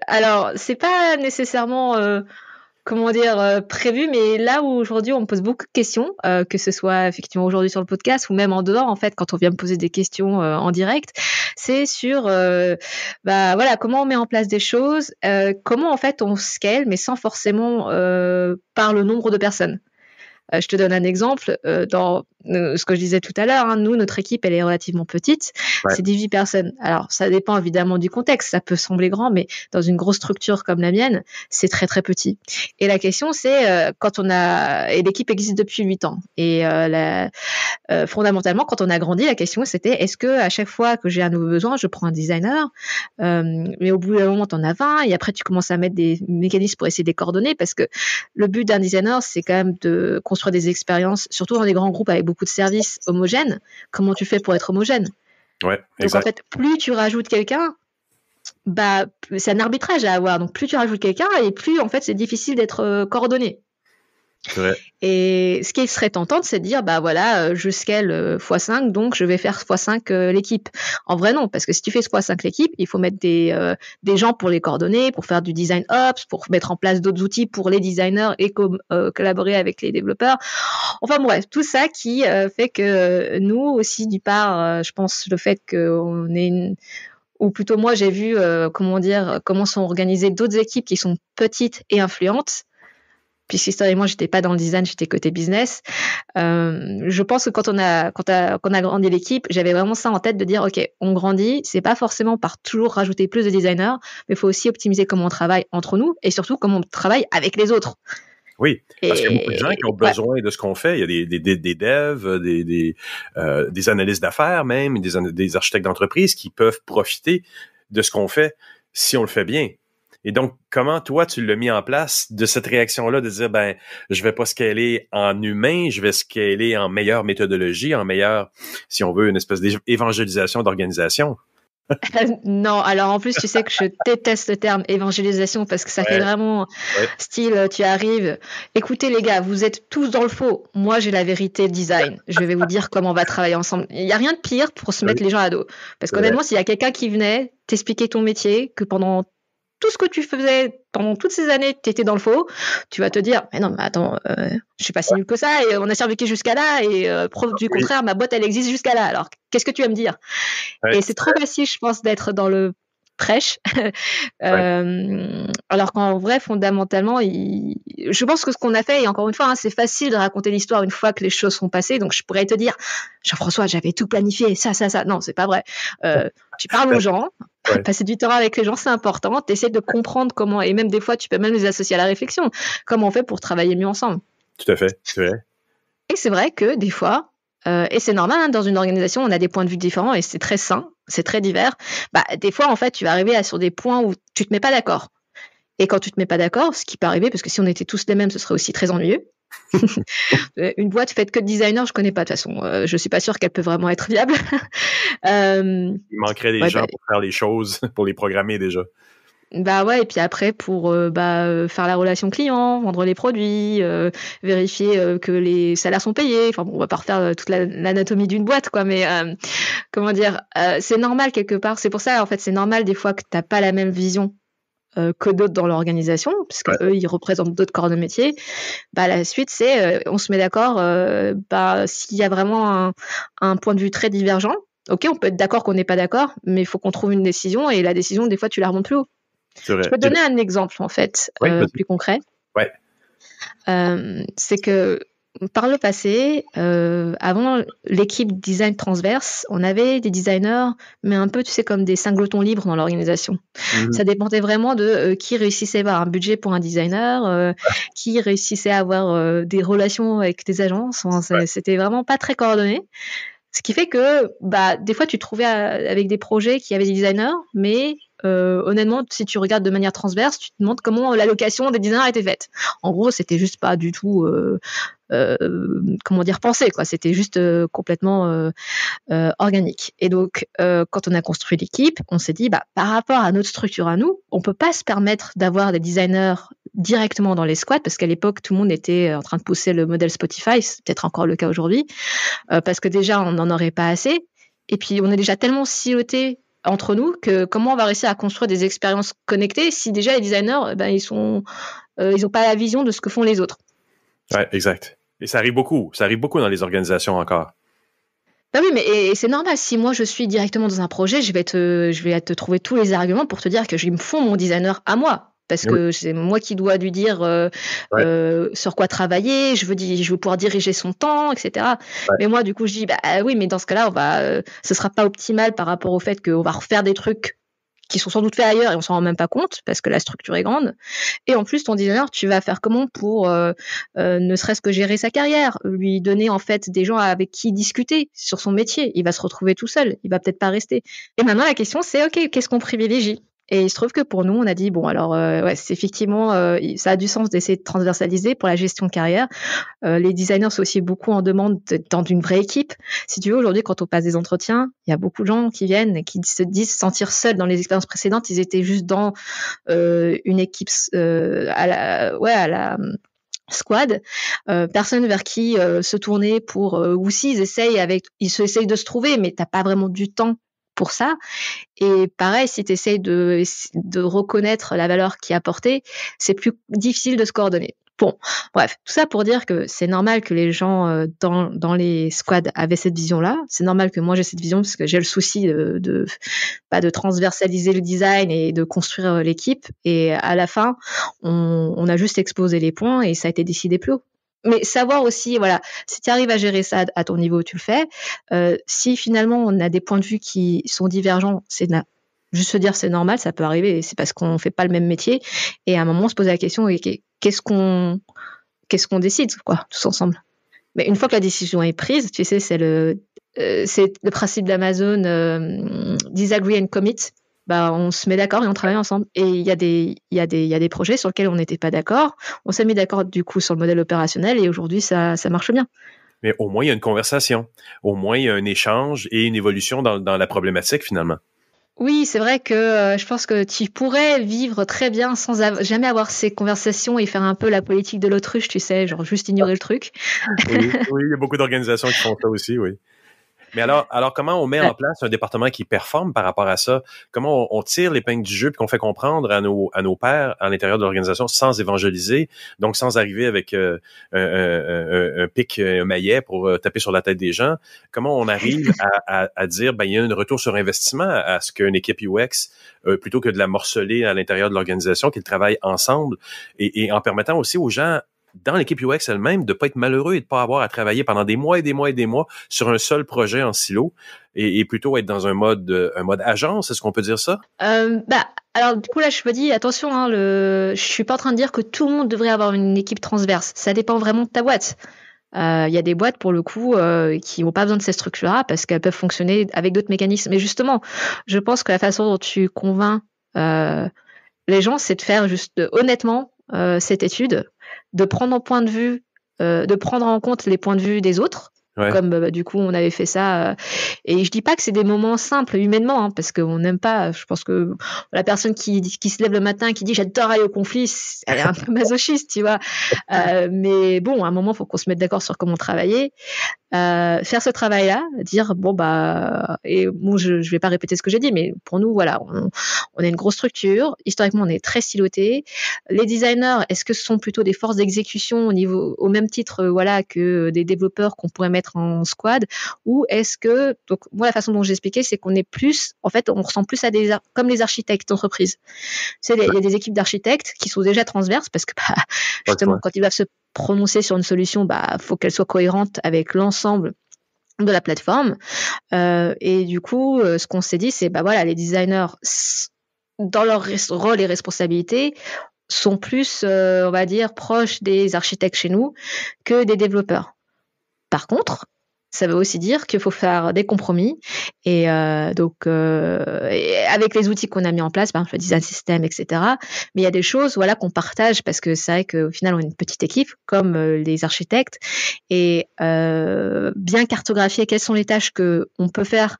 alors c'est pas nécessairement prévu, mais là où aujourd'hui on me pose beaucoup de questions, que ce soit effectivement aujourd'hui sur le podcast ou même en dehors en fait quand on vient me poser des questions en direct, c'est sur comment on met en place des choses, comment en fait on scale mais sans forcément par le nombre de personnes. Je te donne un exemple. Dans ce que je disais tout à l'heure, nous, notre équipe, elle est relativement petite. Ouais. C'est 18 personnes. Alors, ça dépend évidemment du contexte. Ça peut sembler grand, mais dans une grosse structure comme la mienne, c'est très, très petit. Et la question, c'est et l'équipe existe depuis 8 ans. Et fondamentalement, quand on a grandi, la question, c'était est-ce que à chaque fois que j'ai un nouveau besoin, je prends un designer, mais au bout d'un moment, t'en as 20, et après, tu commences à mettre des mécanismes pour essayer de les coordonner, parce que le but d'un designer, c'est quand même de construire des expériences, surtout dans des grands groupes avec beaucoup de services homogènes. Comment tu fais pour être homogène? Ouais, donc en fait, plus tu rajoutes quelqu'un, c'est un arbitrage à avoir. Donc plus tu rajoutes quelqu'un et plus en fait c'est difficile d'être coordonné. C'est vrai. Et ce qui serait tentant, c'est de dire, je scale x5, donc je vais faire x5 l'équipe. En vrai, non, parce que si tu fais x5 l'équipe, il faut mettre des gens pour les coordonner, pour faire du design ops, pour mettre en place d'autres outils pour les designers et collaborer avec les développeurs. Enfin bref, tout ça qui fait que nous aussi, du part, je pense, le fait qu'on est ou plutôt moi, j'ai vu comment sont organisées d'autres équipes qui sont petites et influentes. puisque historiquement, j'étais pas dans le design, j'étais côté business. Je pense que quand on a grandi l'équipe, j'avais vraiment ça en tête de dire, OK, on grandit, c'est pas forcément par toujours rajouter plus de designers, mais il faut aussi optimiser comment on travaille entre nous et surtout comment on travaille avec les autres. Oui, parce qu'il y a beaucoup de gens qui ont besoin de ce qu'on fait. Il y a des devs, des analystes d'affaires même, des architectes d'entreprise qui peuvent profiter de ce qu'on fait si on le fait bien. Et donc, comment toi, tu l'as mis en place de cette réaction-là de dire, ben, je vais pas scaler en humain, je vais scaler en meilleure méthodologie, en meilleure, si on veut, une espèce d'évangélisation d'organisation? Non, alors en plus, tu sais que je déteste le terme évangélisation parce que ça fait vraiment style, tu arrives, écoutez les gars, vous êtes tous dans le faux, moi j'ai la vérité design, je vais vous dire comment on va travailler ensemble. Il n'y a rien de pire pour se mettre les gens à dos. Parce qu'honnêtement, s'il y a quelqu'un qui venait t'expliquer ton métier, que pendant tout ce que tu faisais pendant toutes ces années, tu étais dans le faux, tu vas te dire, mais non, mais attends, je suis pas si nul que ça, et on a survécu jusqu'à là, et preuve du contraire, ma boîte, elle existe jusqu'à là. Alors, qu'est-ce que tu vas me dire? Et c'est trop facile, je pense, d'être dans le prêche. Alors qu'en vrai, fondamentalement, je pense que ce qu'on a fait, et encore une fois, c'est facile de raconter l'histoire une fois que les choses sont passées. Donc, je pourrais te dire, Jean-François, j'avais tout planifié, ça. Non, c'est pas vrai. Tu parles aux gens, passer du temps avec les gens, c'est important. Tu essaies de comprendre comment, et même des fois, tu peux même les associer à la réflexion. Comment on fait pour travailler mieux ensemble. Tout à fait, c'est vrai. Et c'est vrai que des fois, et c'est normal, dans une organisation, on a des points de vue différents et c'est très sain, c'est très divers. Des fois, en fait, tu vas arriver sur des points où tu te mets pas d'accord. Et quand tu te mets pas d'accord, ce qui peut arriver, parce que si on était tous les mêmes, ce serait aussi très ennuyeux. Une boîte faite que de designers, je connais pas de toute façon. Je suis pas sûre qu'elle peut vraiment être viable. Il manquerait des gens pour faire les choses, pour les programmer déjà. Et puis après pour faire la relation client, vendre les produits, vérifier que les salaires sont payés. Enfin bon, on va pas refaire toute l'anatomie d'une boîte, quoi, mais comment dire, c'est normal quelque part. C'est pour ça, en fait, c'est normal des fois que t'as pas la même vision que d'autres dans l'organisation, parce que eux, ils représentent d'autres corps de métier. La suite, c'est on se met d'accord. S'il y a vraiment un point de vue très divergent, ok, on peut être d'accord qu'on n'est pas d'accord, mais il faut qu'on trouve une décision, et la décision, des fois, tu la remontes plus haut. Je peux te donner un exemple, en fait, plus concret. Ouais. C'est que par le passé, avant l'équipe design transverse, on avait des designers, mais un peu, tu sais, comme des singletons libres dans l'organisation. Ça dépendait vraiment de qui réussissait à avoir un budget pour un designer, qui réussissait à avoir des relations avec des agences. C'était vraiment pas très coordonné. Ce qui fait que, des fois, tu te trouvais avec des projets qui avaient des designers, mais honnêtement, si tu regardes de manière transverse, tu te demandes comment l'allocation des designers a été faite. En gros, c'était juste pas du tout, pensé, quoi. C'était juste complètement organique. Et donc, quand on a construit l'équipe, on s'est dit, par rapport à notre structure à nous, on peut pas se permettre d'avoir des designers directement dans les squads, parce qu'à l'époque, tout le monde était en train de pousser le modèle Spotify, c'est peut-être encore le cas aujourd'hui, parce que déjà, on n'en aurait pas assez. Et puis, on est déjà tellement silotés entre nous que comment on va réussir à construire des expériences connectées si déjà les designers, ils ont pas la vision de ce que font les autres. Ouais, exact. Et ça arrive beaucoup dans les organisations encore. Oui, mais c'est normal. Si moi je suis directement dans un projet, je vais te trouver tous les arguments pour te dire que je me font mon designer à moi. Parce que c'est moi qui dois lui dire sur quoi travailler, je veux pouvoir diriger son temps, etc. Mais moi, du coup, je dis, oui, mais dans ce cas-là, ce sera pas optimal par rapport au fait qu'on va refaire des trucs qui sont sans doute faits ailleurs et on s'en rend même pas compte parce que la structure est grande. Et en plus, ton designer, tu vas faire comment pour ne serait-ce que gérer sa carrière, lui donner en fait des gens avec qui discuter sur son métier. Il va se retrouver tout seul, il va peut-être pas rester. Et maintenant, la question, c'est ok, qu'est-ce qu'on privilégie ? Et il se trouve que pour nous, on a dit, bon, alors, c'est effectivement, ça a du sens d'essayer de transversaliser pour la gestion de carrière. Les designers sont aussi beaucoup en demande dans une vraie équipe. Si tu veux, aujourd'hui, quand on passe des entretiens, il y a beaucoup de gens qui viennent et qui se disent sentir seuls. Dans les expériences précédentes, ils étaient juste dans une équipe à la squad, personne vers qui se tourner pour ou s'ils essayent de se trouver, mais t'as pas vraiment du temps pour ça. Et pareil, si tu essayes de reconnaître la valeur qui est apportée, c'est plus difficile de se coordonner. Bon, bref, tout ça pour dire que c'est normal que les gens dans les squads avaient cette vision-là. C'est normal que moi j'ai cette vision parce que j'ai le souci de transversaliser le design et de construire l'équipe. Et à la fin, on a juste exposé les points et ça a été décidé plus haut. Mais savoir aussi, voilà, si tu arrives à gérer ça à ton niveau, tu le fais. Si finalement on a des points de vue qui sont divergents, juste se dire c'est normal, ça peut arriver, c'est parce qu'on fait pas le même métier. Et à un moment, on se pose la question, qu'est-ce qu'on décide, quoi, tous ensemble. Mais une fois que la décision est prise, tu sais, c'est le principe d'Amazon, disagree and commit. Bah, on se met d'accord et on travaille ensemble. Et il y a des projets sur lesquels on n'était pas d'accord. On s'est mis d'accord du coup sur le modèle opérationnel et aujourd'hui ça marche bien. Mais au moins il y a une conversation, au moins il y a un échange et une évolution dans la problématique finalement. Oui, c'est vrai que je pense que tu pourrais vivre très bien sans jamais avoir ces conversations et faire un peu la politique de l'autruche, tu sais, genre juste ignorer le truc. Oui, il y a beaucoup d'organisations qui font ça aussi, oui. Mais alors comment on met en place un département qui performe par rapport à ça? Comment on tire l'épingle du jeu puis qu'on fait comprendre à nos pairs à l'intérieur de l'organisation sans évangéliser, donc sans arriver avec un pic, un maillet pour taper sur la tête des gens? Comment on arrive à dire, il y a un retour sur investissement à ce qu'une équipe UX, plutôt que de la morceler à l'intérieur de l'organisation, qu'ils travaillent ensemble et en permettant aussi aux gens dans l'équipe UX elle-même, de pas être malheureux et de pas avoir à travailler pendant des mois et des mois et des mois sur un seul projet en silo et plutôt être dans un mode agence, est-ce qu'on peut dire ça? Alors du coup là je me dis attention, je suis pas en train de dire que tout le monde devrait avoir une équipe transverse. Ça dépend vraiment de ta boîte. Il y a des boîtes pour le coup qui n'ont pas besoin de ces structures-là parce qu'elles peuvent fonctionner avec d'autres mécanismes. Mais justement, je pense que la façon dont tu convaincs les gens, c'est de faire juste honnêtement cette étude, de prendre en point de vue, de prendre en compte les points de vue des autres. Ouais. Comme du coup on avait fait ça et je dis pas que c'est des moments simples humainement parce qu'on n'aime pas, je pense que la personne qui se lève le matin qui dit j'adore aller au conflit, elle est un peu masochiste, tu vois. Mais bon, à un moment faut qu'on se mette d'accord sur comment travailler, faire ce travail là, dire et bon je vais pas répéter ce que j'ai dit, mais pour nous voilà, on a une grosse structure, historiquement on est très siloté. Les designers, est-ce que ce sont plutôt des forces d'exécution au même titre que des développeurs qu'on pourrait mettre en squad, ou est-ce que, donc moi la façon dont j'ai expliqué, c'est qu'on est plus, en fait on ressemble plus à comme les architectes d'entreprise. Il y a des équipes d'architectes qui sont déjà transverses parce que justement quand ils doivent se prononcer sur une solution, faut qu'elle soit cohérente avec l'ensemble de la plateforme. Et du coup, ce qu'on s'est dit, c'est les designers dans leur rôle et responsabilités sont plus, on va dire, proches des architectes chez nous que des développeurs. Par contre, ça veut aussi dire qu'il faut faire des compromis et avec les outils qu'on a mis en place, par exemple le design system, etc. Mais il y a des choses qu'on partage parce que c'est vrai qu'au final on est une petite équipe comme les architectes et bien cartographier quelles sont les tâches qu'on peut faire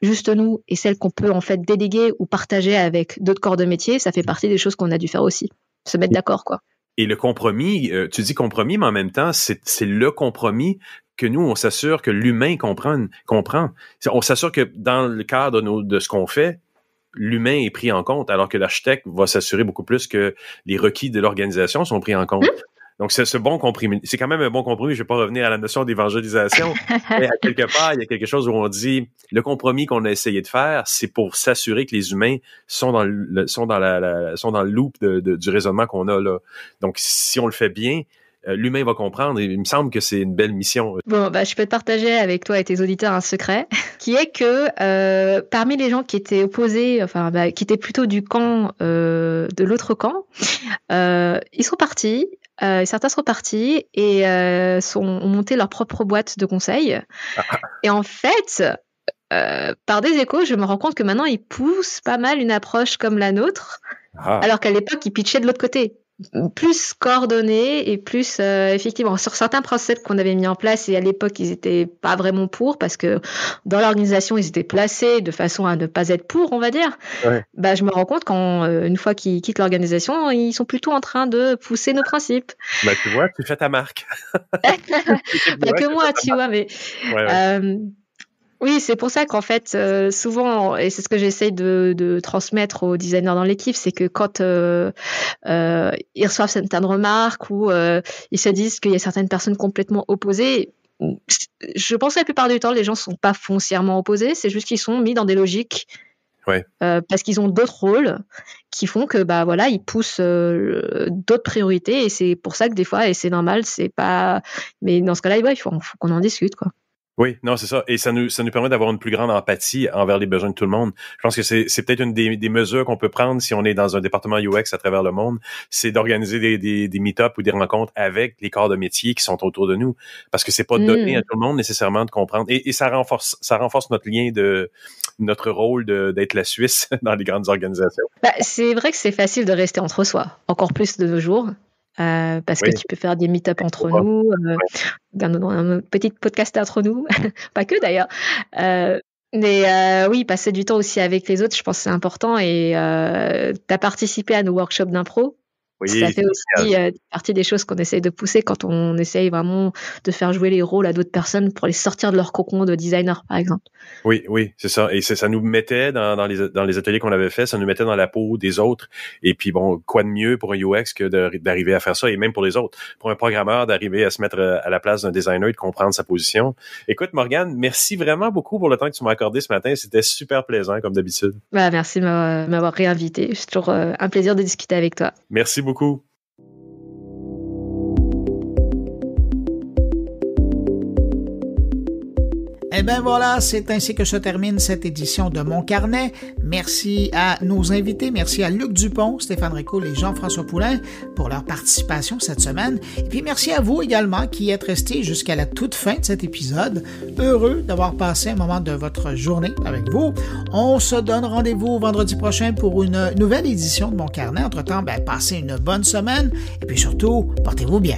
juste nous et celles qu'on peut en fait déléguer ou partager avec d'autres corps de métier, ça fait partie des choses qu'on a dû faire aussi. Se mettre d'accord, quoi. Et le compromis, tu dis compromis, mais en même temps, c'est le compromis que nous, on s'assure que l'humain comprend. On s'assure que dans le cadre de ce qu'on fait, l'humain est pris en compte, alors que l'architecte va s'assurer beaucoup plus que les requis de l'organisation sont pris en compte. Donc, c'est ce bon compromis. C'est quand même un bon compromis. Je vais pas revenir à la notion d'évangélisation. Mais à quelque part, il y a quelque chose où on dit, le compromis qu'on a essayé de faire, c'est pour s'assurer que les humains sont dans le loop du raisonnement qu'on a là. Donc, si on le fait bien, l'humain va comprendre et il me semble que c'est une belle mission. Bon, je peux te partager avec toi et tes auditeurs un secret, qui est que parmi les gens qui étaient opposés, qui étaient plutôt du camp de l'autre camp, ils sont partis. Certains sont partis et ont monté leur propre boîte de conseil. Et en fait, par des échos, je me rends compte que maintenant, ils poussent pas mal une approche comme la nôtre, alors qu'à l'époque, ils pitchaient de l'autre côté. Plus coordonné et plus effectivement sur certains process qu'on avait mis en place, et à l'époque ils étaient pas vraiment pour parce que dans l'organisation ils étaient placés de façon à ne pas être pour, on va dire. Ouais. Je me rends compte une fois qu'ils quittent l'organisation, ils sont plutôt en train de pousser nos principes. Tu vois, tu fais ta marque. Pas que moi, tu vois, mais Oui, c'est pour ça qu'en fait, souvent, et c'est ce que j'essaye de transmettre aux designers dans l'équipe, c'est que quand ils reçoivent certaines remarques ou ils se disent qu'il y a certaines personnes complètement opposées, je pense que la plupart du temps, les gens ne sont pas foncièrement opposés, c'est juste qu'ils sont mis dans des logiques. Ouais. Parce qu'ils ont d'autres rôles qui font que ils poussent d'autres priorités, et c'est pour ça que des fois, et c'est normal, c'est pas, mais dans ce cas-là, il faut qu'on en discute, quoi. Oui, non, c'est ça. Et ça nous permet d'avoir une plus grande empathie envers les besoins de tout le monde. Je pense que c'est peut-être une des mesures qu'on peut prendre si on est dans un département UX à travers le monde, c'est d'organiser des meet-ups ou des rencontres avec les corps de métier qui sont autour de nous. Parce que c'est pas donné à tout le monde nécessairement de comprendre. Et ça renforce notre lien notre rôle d'être la Suisse dans les grandes organisations. C'est vrai que c'est facile de rester entre soi, encore plus de nos jours. Parce que tu peux faire des meet-up entre nous, un petit podcast entre nous, pas que d'ailleurs. Mais oui, passer du temps aussi avec les autres, je pense que c'est important. Et tu as participé à nos workshops d'impro. Oui, ça fait aussi partie des choses qu'on essaye de pousser quand on essaye vraiment de faire jouer les rôles à d'autres personnes pour les sortir de leur cocon de designer, par exemple. Oui, c'est ça. Et ça nous mettait dans les ateliers qu'on avait fait, ça nous mettait dans la peau des autres. Et puis bon, quoi de mieux pour un UX que d'arriver à faire ça, et même pour les autres, pour un programmeur d'arriver à se mettre à la place d'un designer et de comprendre sa position. Écoute, Morgane, merci vraiment beaucoup pour le temps que tu m'as accordé ce matin. C'était super plaisant, comme d'habitude. Merci de m'avoir réinvité. C'est toujours un plaisir de discuter avec toi. Merci beaucoup. Eh bien voilà, c'est ainsi que se termine cette édition de Mon Carnet. Merci à nos invités, merci à Luc Dupont, Stéphane Ricoul et Jean-François Poulain pour leur participation cette semaine. Et puis merci à vous également qui êtes restés jusqu'à la toute fin de cet épisode. Heureux d'avoir passé un moment de votre journée avec vous. On se donne rendez-vous vendredi prochain pour une nouvelle édition de Mon Carnet. Entre-temps, passez une bonne semaine et puis surtout, portez-vous bien.